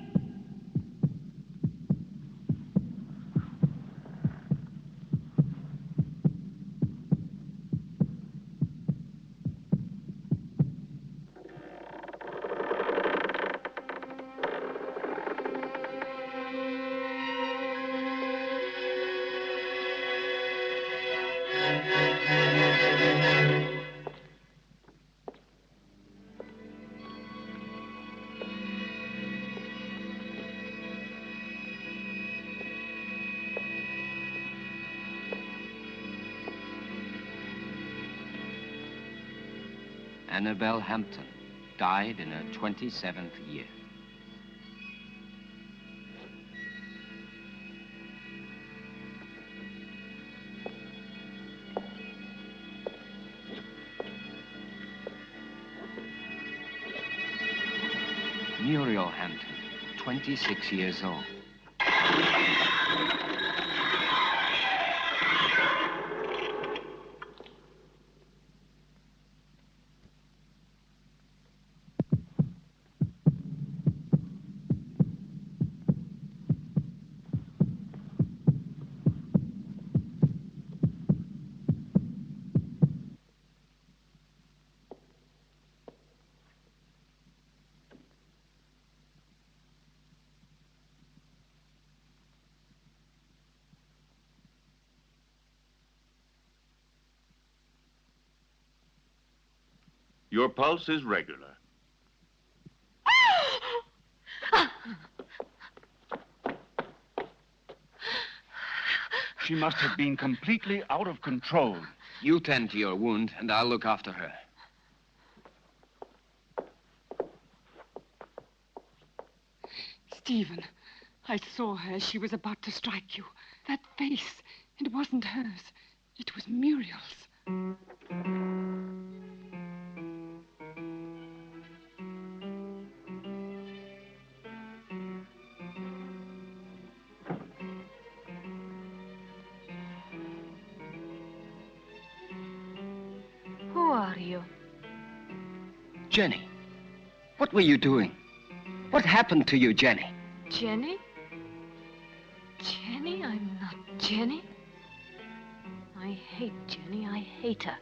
Speaker 7: Annabelle Hampton died in her 27th year. Muriel Hampton, 26 years old.
Speaker 9: Your pulse is regular.
Speaker 2: She must have been completely out of control.
Speaker 7: You tend to your wound, and I'll look after her.
Speaker 6: Stephen, I saw her as she was about to strike you. That face, it wasn't hers. It was Muriel's.
Speaker 5: Who are you?
Speaker 7: Jenny, what were you doing? What happened to you, Jenny?
Speaker 5: Jenny? Jenny? I'm not Jenny. I hate Jenny. I hate her.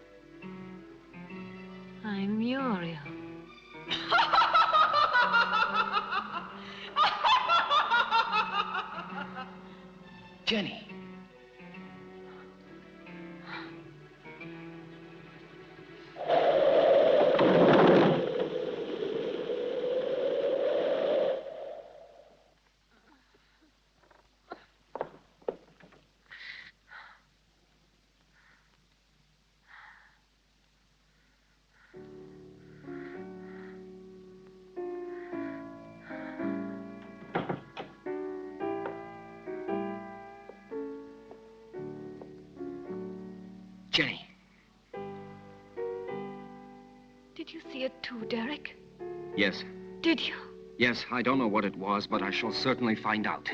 Speaker 5: I'm Muriel.
Speaker 7: Jenny. Jenny.
Speaker 5: Did you see it too, Derek?
Speaker 7: Yes.
Speaker 5: Did you?
Speaker 7: Yes, I don't know what it was, but I shall certainly find out.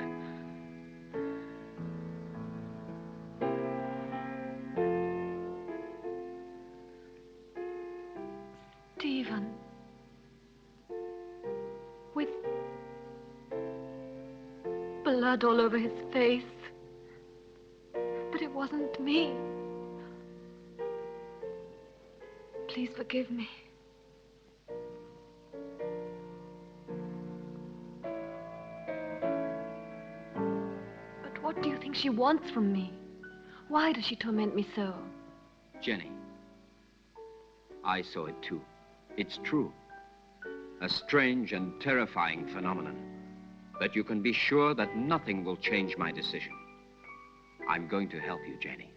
Speaker 5: Stephen. With blood all over his face. But it wasn't me. Please forgive me. But what do you think she wants from me? Why does she torment me so?
Speaker 7: Jenny, I saw it too. It's true. A strange and terrifying phenomenon. But you can be sure that nothing will change my decision. I'm going to help you, Jenny.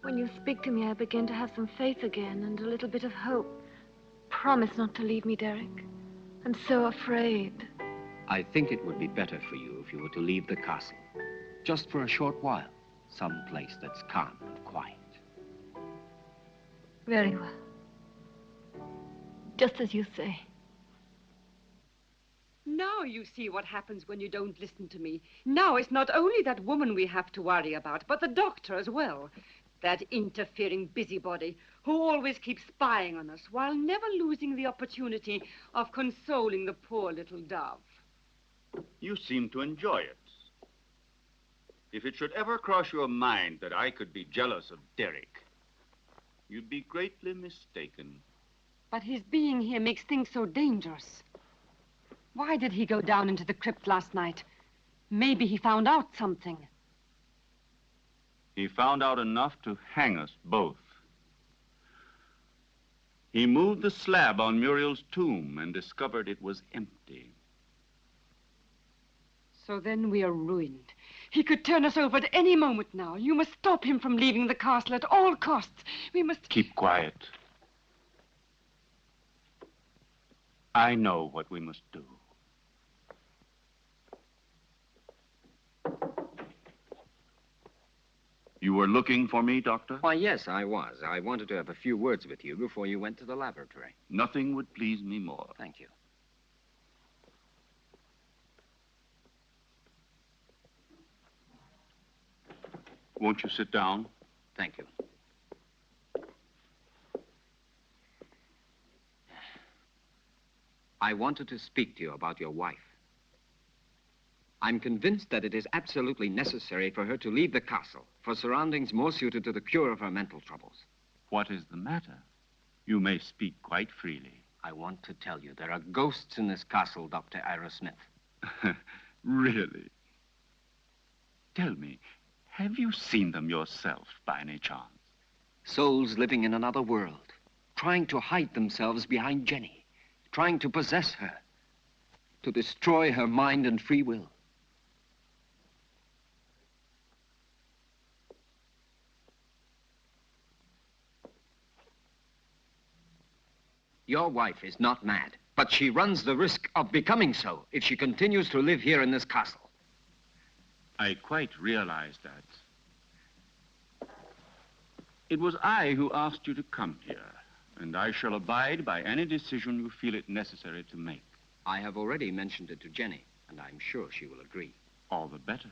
Speaker 5: When you speak to me, I begin to have some faith again and a little bit of hope. Promise not to leave me, Derek. I'm so afraid.
Speaker 7: I think it would be better for you if you were to leave the castle. Just for a short while. Some place that's calm and quiet.
Speaker 5: Very well. Just as you say.
Speaker 6: Now you see what happens when you don't listen to me. Now it's not only that woman we have to worry about, but the doctor as well. That interfering busybody who always keeps spying on us while never losing the opportunity of consoling the poor little dove.
Speaker 8: You seem to enjoy it. If it should ever cross your mind that I could be jealous of Derek, you'd be greatly mistaken.
Speaker 6: But his being here makes things so dangerous. Why did he go down into the crypt last night? Maybe he found out something.
Speaker 8: He found out enough to hang us both. He moved the slab on Muriel's tomb and discovered it was empty.
Speaker 6: So then we are ruined. He could turn us over at any moment now. You must stop him from leaving the castle at all costs. We must...
Speaker 8: Keep quiet. I know what we must do. You were looking for me, Doctor?
Speaker 7: Why, yes, I was. I wanted to have a few words with you before you went to the laboratory.
Speaker 8: Nothing would please me more.
Speaker 7: Thank you.
Speaker 8: Won't you sit down?
Speaker 7: Thank you. I wanted to speak to you about your wife. I'm convinced that it is absolutely necessary for her to leave the castle for surroundings more suited to the cure of her mental troubles.
Speaker 8: What is the matter? You may speak quite freely.
Speaker 7: I want to tell you there are ghosts in this castle, Dr. Ira Smith.
Speaker 8: Really? Tell me, have you seen them yourself by any chance?
Speaker 7: Souls living in another world, trying to hide themselves behind Jenny, trying to possess her, to destroy her mind and free will. Your wife is not mad, but she runs the risk of becoming so if she continues to live here in this castle.
Speaker 8: I quite realize that. It was I who asked you to come here, and I shall abide by any decision you feel it necessary to make.
Speaker 7: I have already mentioned it to Jenny, and I'm sure she will agree.
Speaker 8: All the better.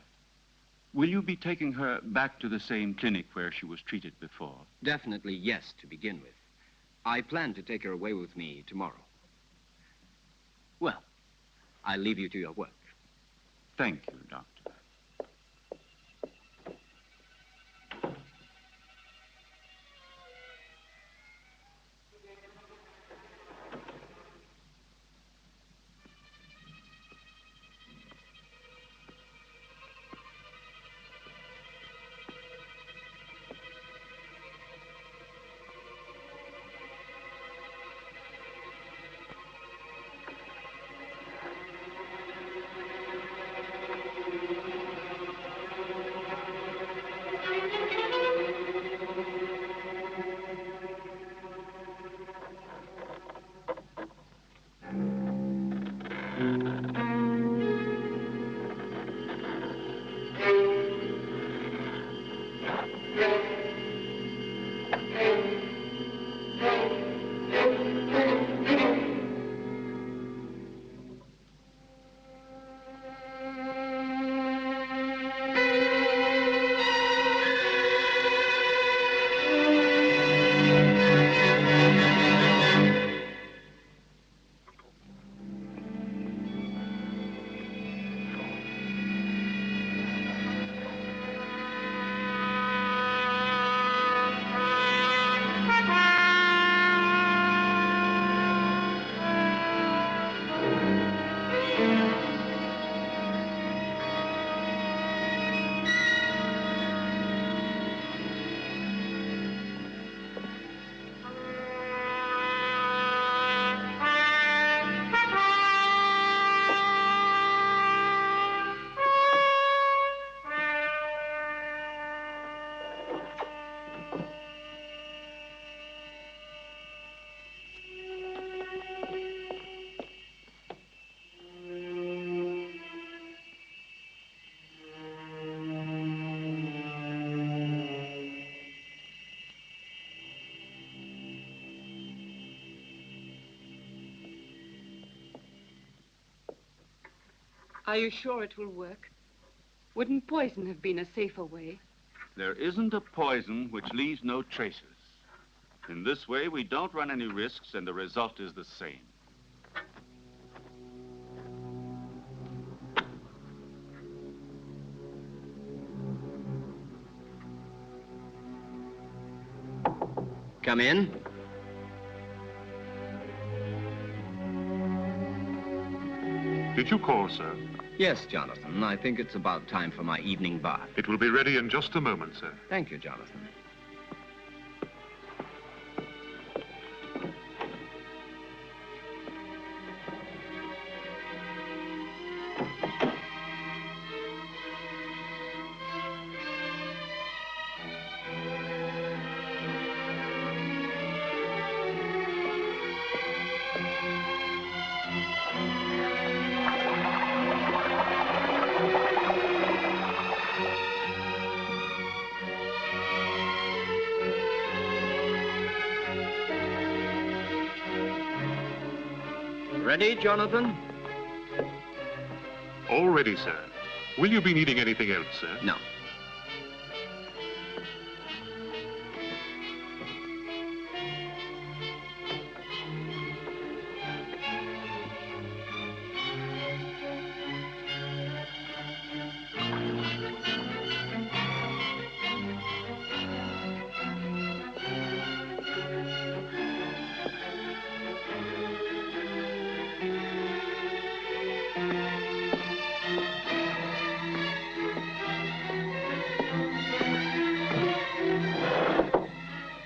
Speaker 8: Will you be taking her back to the same clinic where she was treated before?
Speaker 7: Definitely yes, to begin with. I plan to take her away with me tomorrow. Well, I'll leave you to your work.
Speaker 8: Thank you, Doctor.
Speaker 6: Are you sure it will work? Wouldn't poison have been a safer way?
Speaker 8: There isn't a poison which leaves no traces. In this way, we don't run any risks, and the result is the same.
Speaker 7: Come in.
Speaker 9: Did you call, sir?
Speaker 7: Yes, Jonathan. I think it's about time for my evening bath.
Speaker 9: It will be ready in just a moment, sir.
Speaker 7: Thank you, Jonathan. Ready, Jonathan?
Speaker 9: All ready, sir. Will you be needing anything else, sir?
Speaker 7: No.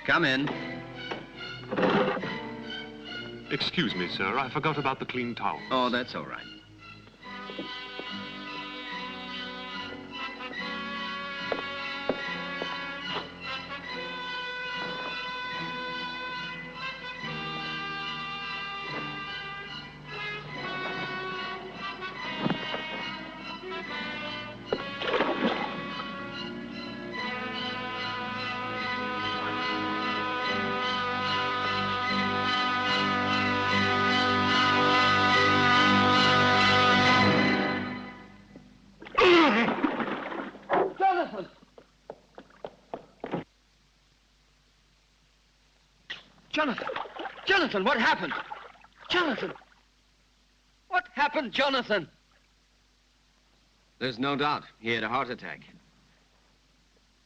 Speaker 7: Come in.
Speaker 9: Excuse me, sir. I forgot about the clean towel.
Speaker 7: Oh, that's all right.
Speaker 10: Jonathan! Jonathan, what happened? Jonathan! What happened, Jonathan?
Speaker 7: There's no doubt he had a heart attack.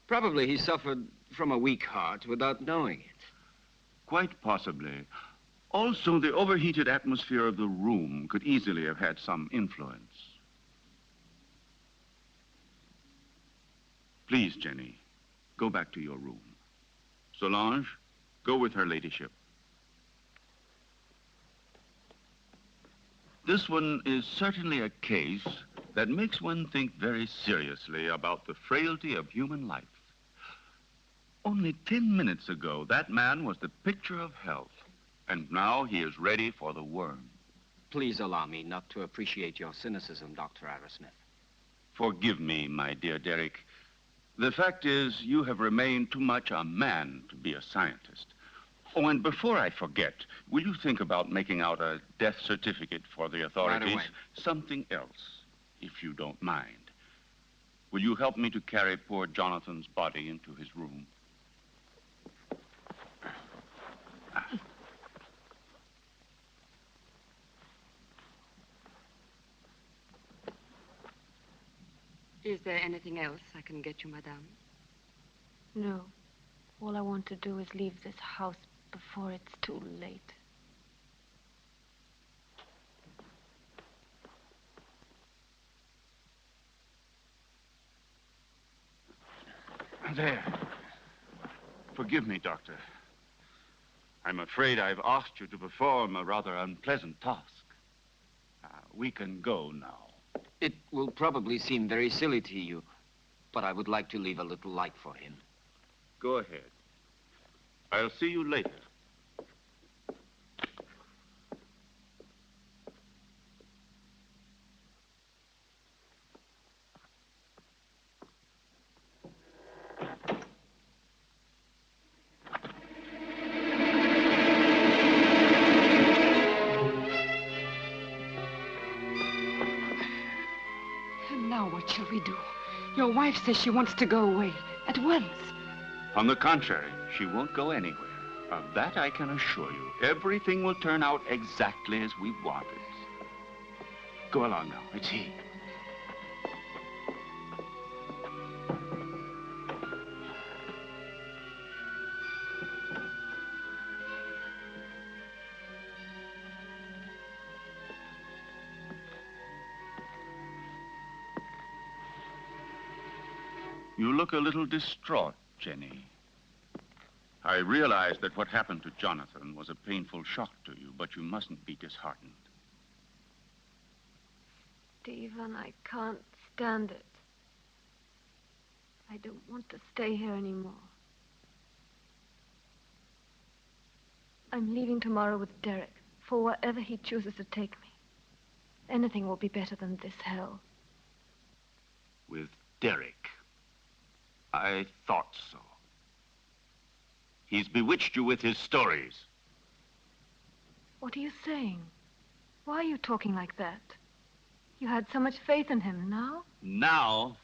Speaker 7: Probably he suffered from a weak heart without knowing it.
Speaker 8: Quite possibly. Also, the overheated atmosphere of the room could easily have had some influence. Please, Jenny, go back to your room. Solange, go with her ladyship. This one is certainly a case that makes one think very seriously about the frailty of human life. Only 10 minutes ago, that man was the picture of health, and now he is ready for the worm.
Speaker 7: Please allow me not to appreciate your cynicism, Dr. Arrowsmith.
Speaker 8: Forgive me, my dear Derek. The fact is, you have remained too much a man to be a scientist. Oh, and before I forget, will you think about making out a death certificate for the authorities?
Speaker 7: Right away.
Speaker 8: Something else, if you don't mind. Will you help me to carry poor Jonathan's body into his room?
Speaker 6: Is there anything else I can get you, madame?
Speaker 5: No. All I want to do is leave this house before it's too late.
Speaker 8: There. Forgive me, Doctor. I'm afraid I've asked you to perform a rather unpleasant task. We can go now.
Speaker 7: It will probably seem very silly to you, but I would like to leave a little light for him.
Speaker 8: Go ahead. I'll see you later.
Speaker 6: And now what shall we do? Your wife says she wants to go away at once.
Speaker 8: On the contrary, she won't go anywhere. Of that I can assure you. Everything will turn out exactly as we want it. Go along now. It's he. You look a little distraught, Jenny. I realize that what happened to Jonathan was a painful shock to you, but you mustn't be disheartened.
Speaker 5: Stephen, I can't stand it. I don't want to stay here anymore. I'm leaving tomorrow with Derek for wherever he chooses to take me. Anything will be better than this hell.
Speaker 8: With Derek? I thought so. He's bewitched you with his stories.
Speaker 5: What are you saying? Why are you talking like that? You had so much faith in him. Now?
Speaker 8: Now,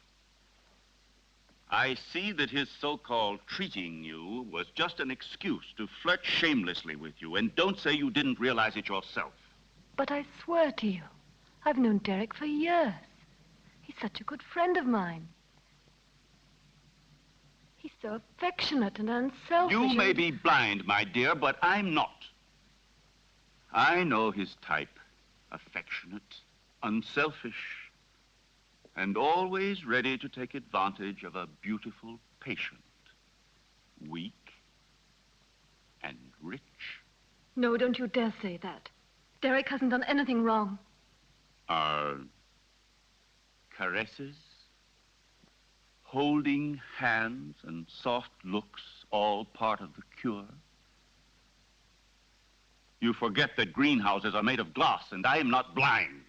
Speaker 8: I see that his so-called treating you was just an excuse to flirt shamelessly with you, and don't say you didn't realize it yourself.
Speaker 5: But I swear to you, I've known Derek for years. He's such a good friend of mine. He's so affectionate and unselfish.
Speaker 8: You may be blind, my dear, but I'm not. I know his type. Affectionate, unselfish, and always ready to take advantage of a beautiful patient. Weak and rich.
Speaker 5: No, don't you dare say that. Derek hasn't done anything wrong.
Speaker 8: Are caresses, holding hands, and soft looks all part of the cure? You forget that greenhouses are made of glass, and I am not blind.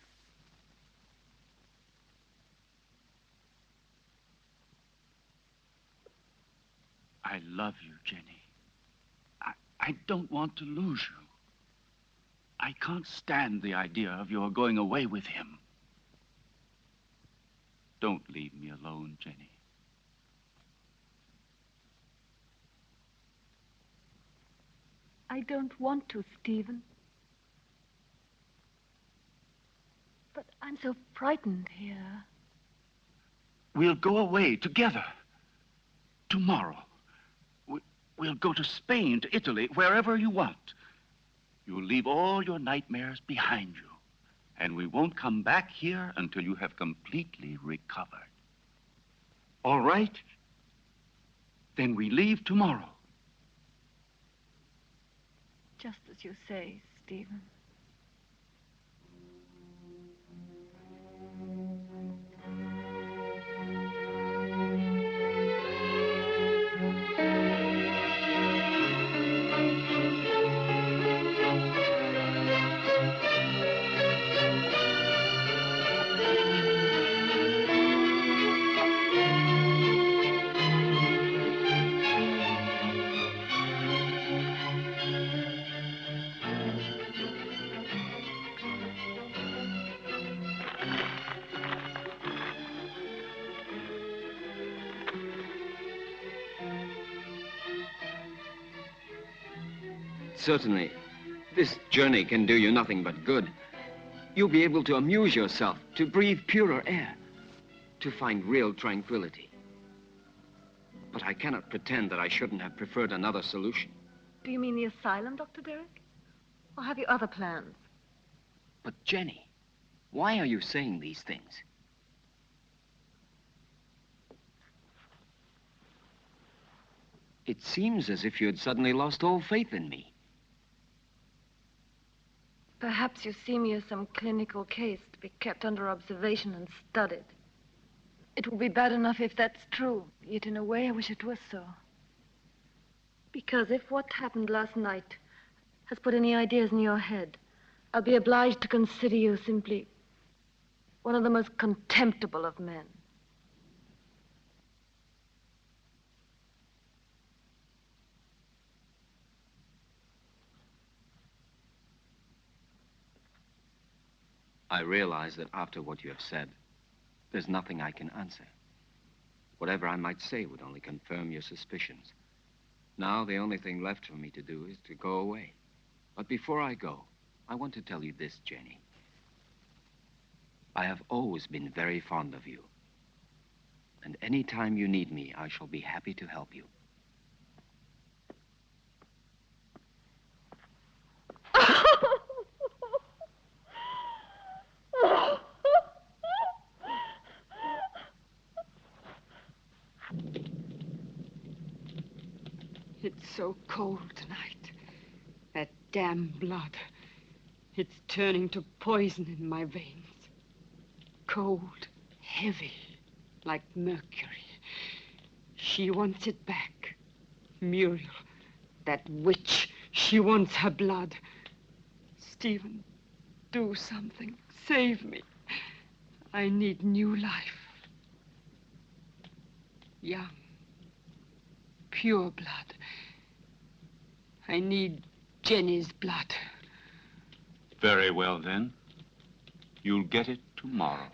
Speaker 8: I love you, Jenny. I don't want to lose you. I can't stand the idea of your going away with him. Don't leave me alone, Jenny.
Speaker 5: I don't want to, Stephen. But I'm so frightened here.
Speaker 8: We'll go away together. Tomorrow. We'll go to Spain, to Italy, wherever you want. You'll leave all your nightmares behind you. And we won't come back here until you have completely recovered. All right? Then we leave tomorrow.
Speaker 5: Just as you say, Stephen.
Speaker 7: Certainly, this journey can do you nothing but good. You'll be able to amuse yourself, to breathe purer air, to find real tranquility. But I cannot pretend that I shouldn't have preferred another solution.
Speaker 5: Do you mean the asylum, Dr. Derek? Or have you other plans?
Speaker 7: But Jenny, why are you saying these things? It seems as if you had suddenly lost all faith in me.
Speaker 5: Perhaps you see me as some clinical case to be kept under observation and studied. It will be bad enough if that's true, yet in a way I wish it was so. Because if what happened last night has put any ideas in your head, I'll be obliged to consider you simply one of the most contemptible of men.
Speaker 7: I realize that after what you have said, There's nothing I can answer. Whatever I might say would only confirm your suspicions. Now, the only thing left for me to do is to go away. But before I go, I want to tell you this, Jenny. I have always been very fond of you. And any time you need me, I shall be happy to help you.
Speaker 6: It's so cold tonight. That damn blood. It's turning to poison in my veins. Cold, heavy, like mercury. She wants it back. Muriel, that witch, she wants her blood. Stephen, do something. Save me. I need new life. Young, pure blood. I need Jenny's blood.
Speaker 9: Very well, then. You'll get it tomorrow.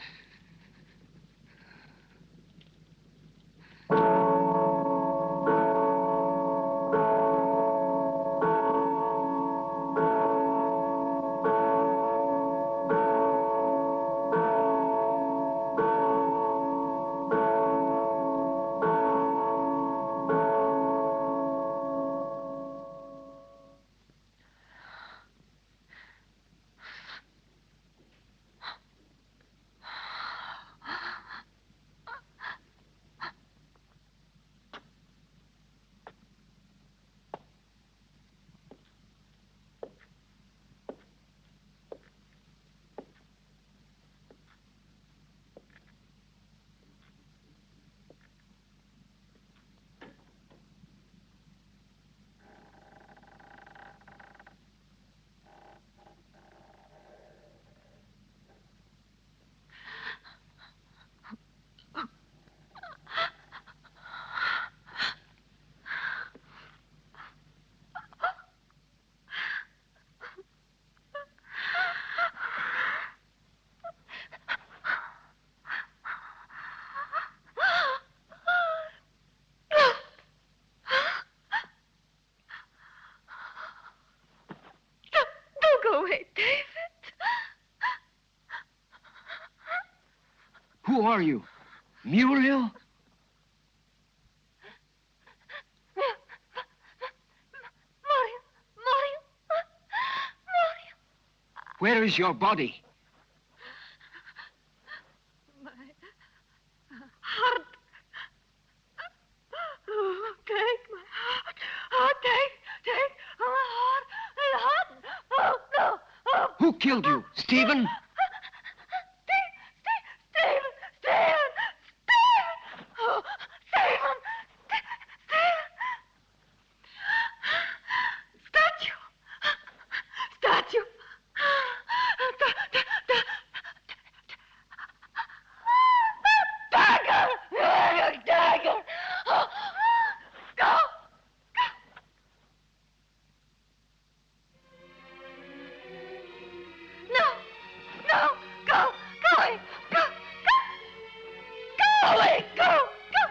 Speaker 5: Go away, David.
Speaker 7: Who are you? Muriel? Where is your body?
Speaker 5: My heart. Oh, take my heart. Oh, take my heart. My heart. Oh, no. Oh.
Speaker 7: Who killed you? Stephen?
Speaker 5: Stephen! Oh, Stephen! Statue! Dagger! Go! No! Go! Go away! Go! Go away! Go! Go!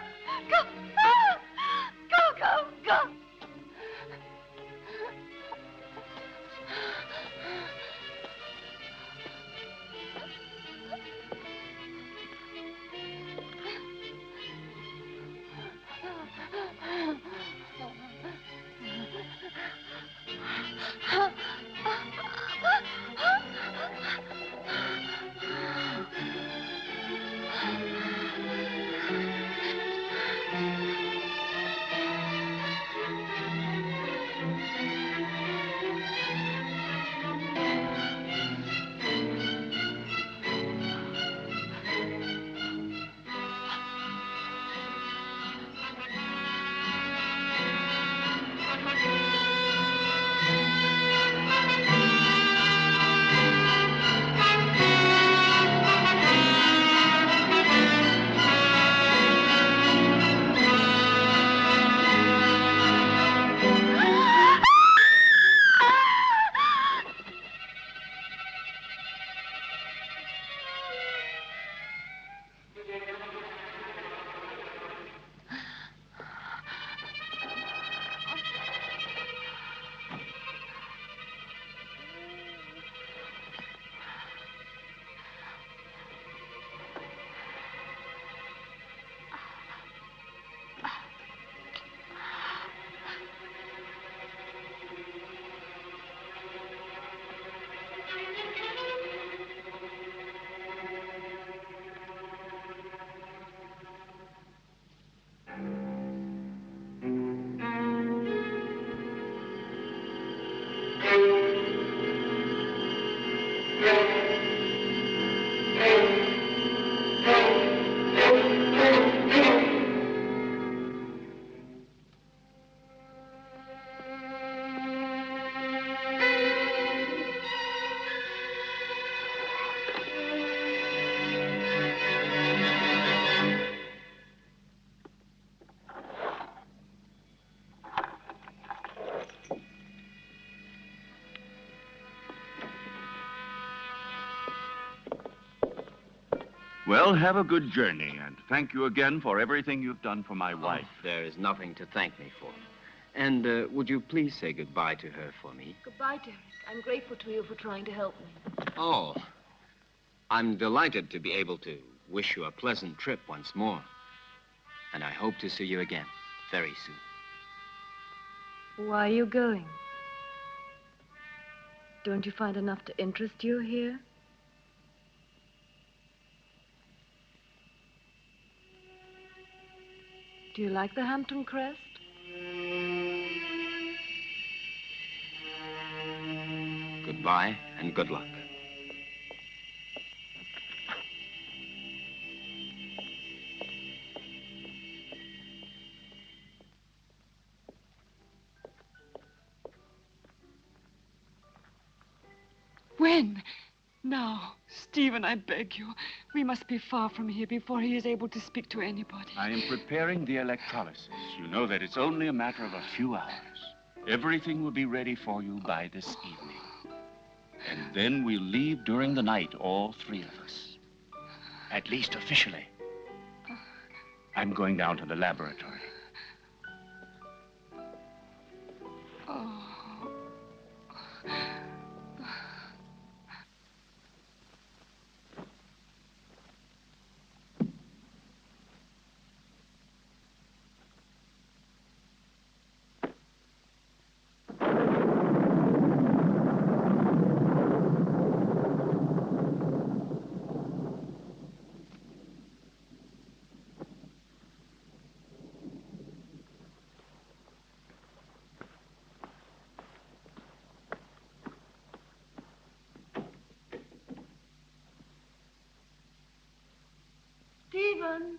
Speaker 8: Well, have a good journey, and thank you again for everything you've done for my wife.
Speaker 7: There is nothing to thank me for. And would you please say goodbye to her for me?
Speaker 5: Goodbye, Derek. I'm grateful to you for trying to help me.
Speaker 7: Oh, I'm delighted to be able to wish you a pleasant trip once more. And I hope to see you again very soon.
Speaker 5: Why are you going? Don't you find enough to interest you here? Do you like the Hampton Crest?
Speaker 7: Goodbye and good luck.
Speaker 6: When? Now, Stephen, I beg you. We must be far from here before he is able to speak to anybody.
Speaker 8: I am preparing the electrolysis. You know that it's only a matter of a few hours. Everything will be ready for you by this evening. And then we'll leave during the night, all three of us. At least officially. I'm going down to the laboratory.
Speaker 6: Oh.
Speaker 5: Stephen!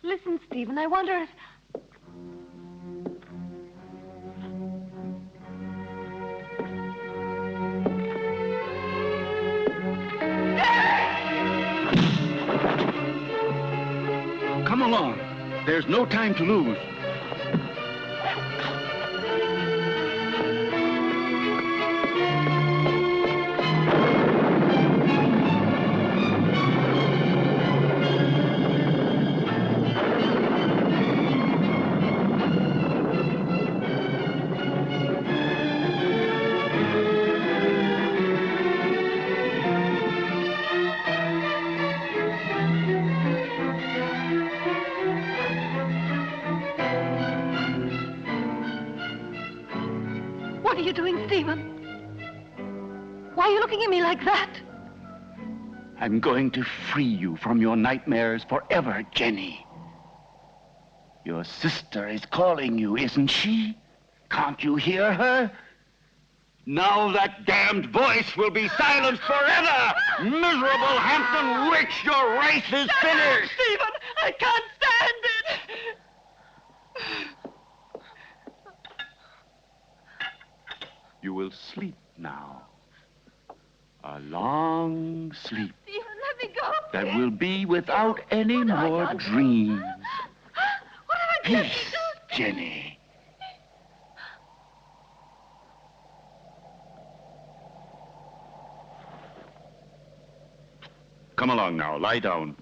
Speaker 5: Listen, Stephen, I wonder if...
Speaker 8: Come along. There's no time to lose.
Speaker 5: What are you doing, Stephen? Why are you looking at me like that?
Speaker 8: I'm going to free you from your nightmares forever, Jenny. Your sister is calling you, isn't she? Can't you hear her? Now that damned voice will be silenced forever! Miserable Hampton witch, your race is finished!
Speaker 6: Stephen, I can't stand it!
Speaker 8: You will sleep now. A long sleep
Speaker 5: Stephen, let me go.
Speaker 8: that will be without any more dreams.
Speaker 5: What have I done?
Speaker 8: Peace, Jenny. Come along now, lie down.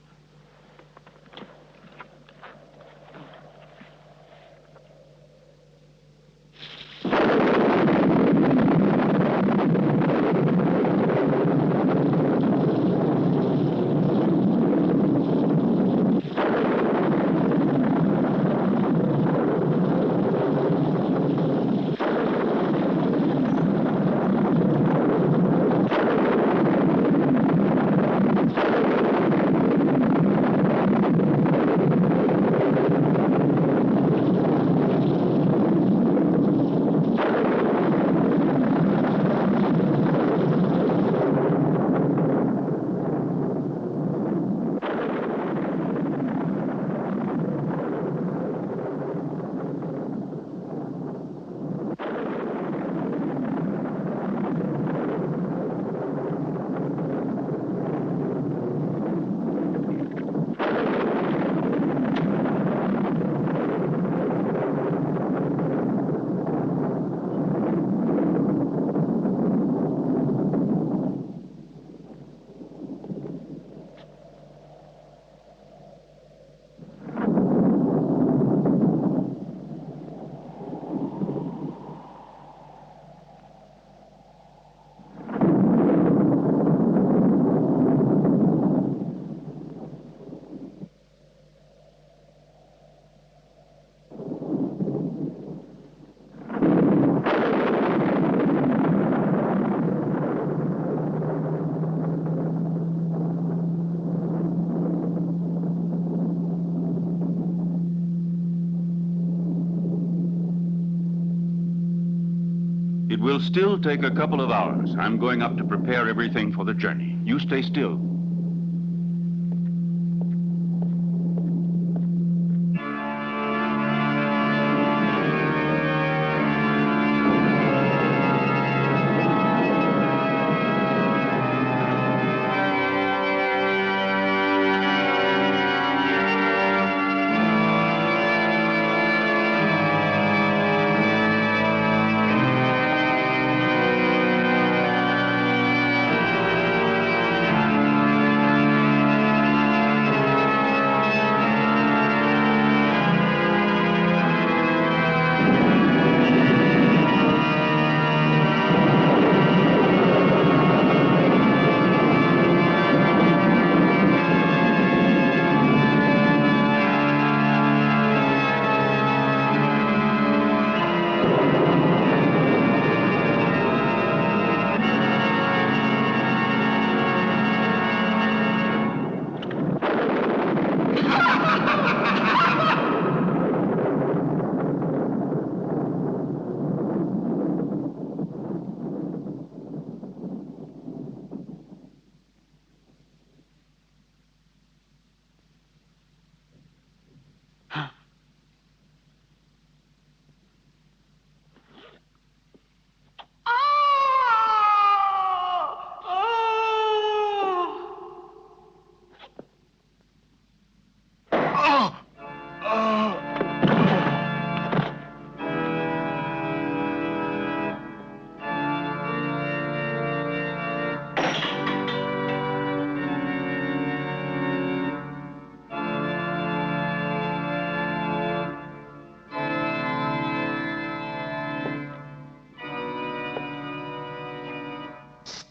Speaker 8: It will still take a couple of hours. I'm going up to prepare everything for the journey. You stay still.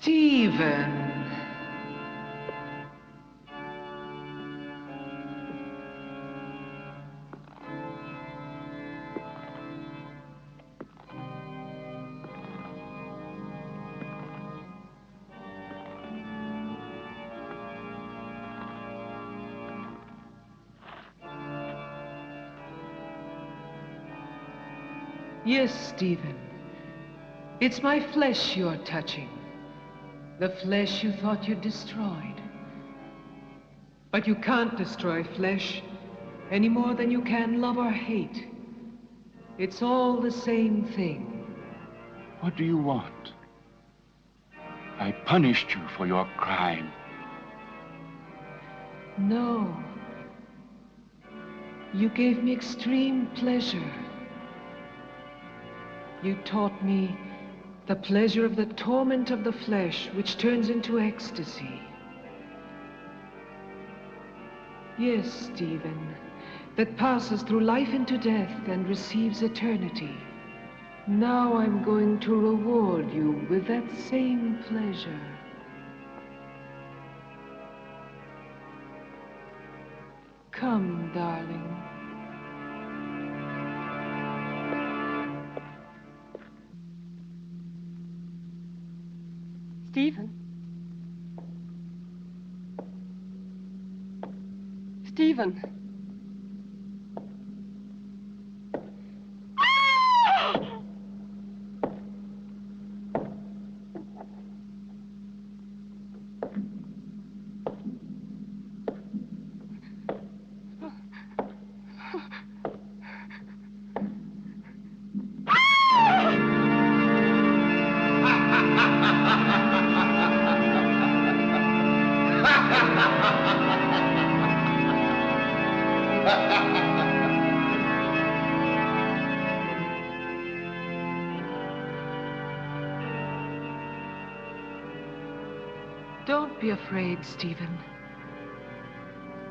Speaker 1: Stephen. Yes, Stephen. It's my flesh you're touching. The flesh you thought you'd destroyed. But you can't destroy flesh any more than you can love or hate. It's all the same thing.
Speaker 8: What do you want? I punished you for your crime.
Speaker 1: No. You gave me extreme pleasure. You taught me the pleasure of the torment of the flesh, which turns into ecstasy. Yes, Stephen, that passes through life into death and receives eternity. Now I'm going to reward you with that same pleasure. Come, darling.
Speaker 3: Stephen? Stephen?
Speaker 1: Don't be afraid, Stephen.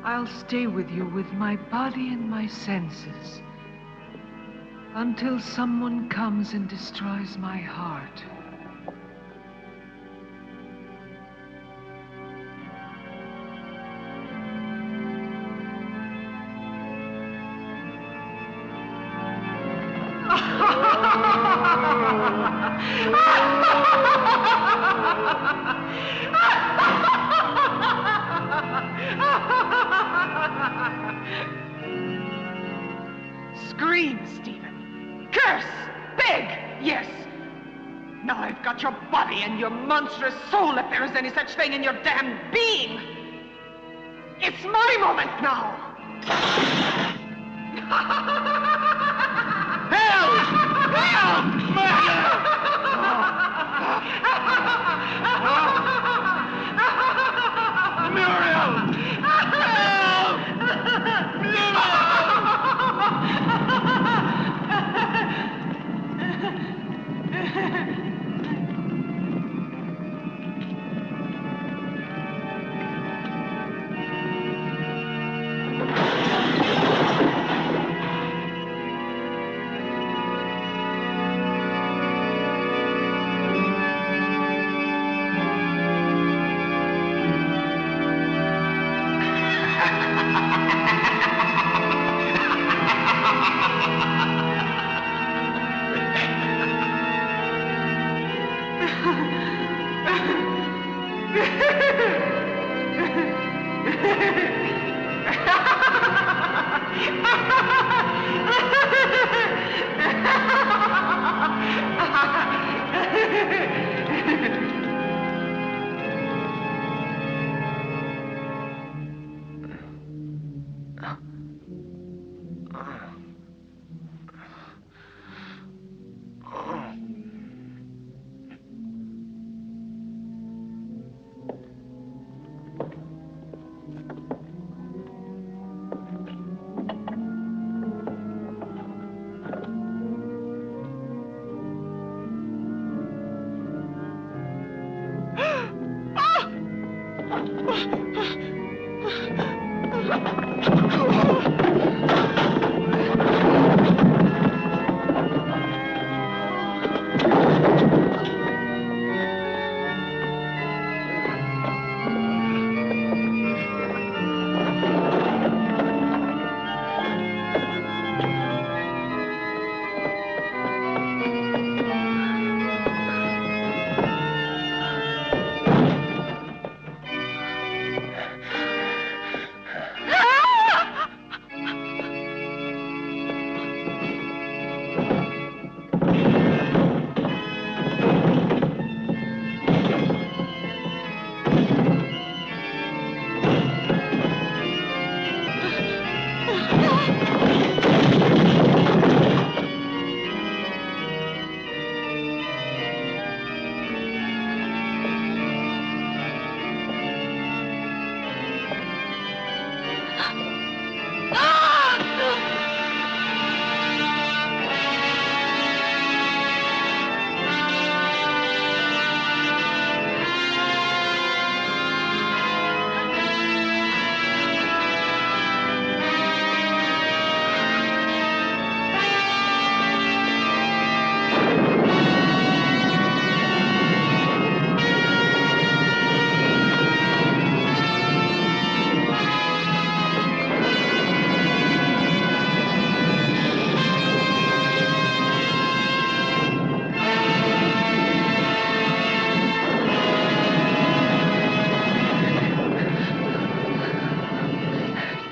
Speaker 1: I'll stay with you with my body and my senses until someone comes and destroys my heart. Scream, Stephen. Curse! Beg! Yes. Now I've got your body and your monstrous soul, if there is any such thing in your damned being. It's my moment now.
Speaker 2: Help! Help! Murder! Muriel! Help!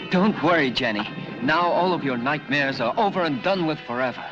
Speaker 10: Don't worry, Jenny. Now all of your nightmares are over and done with forever.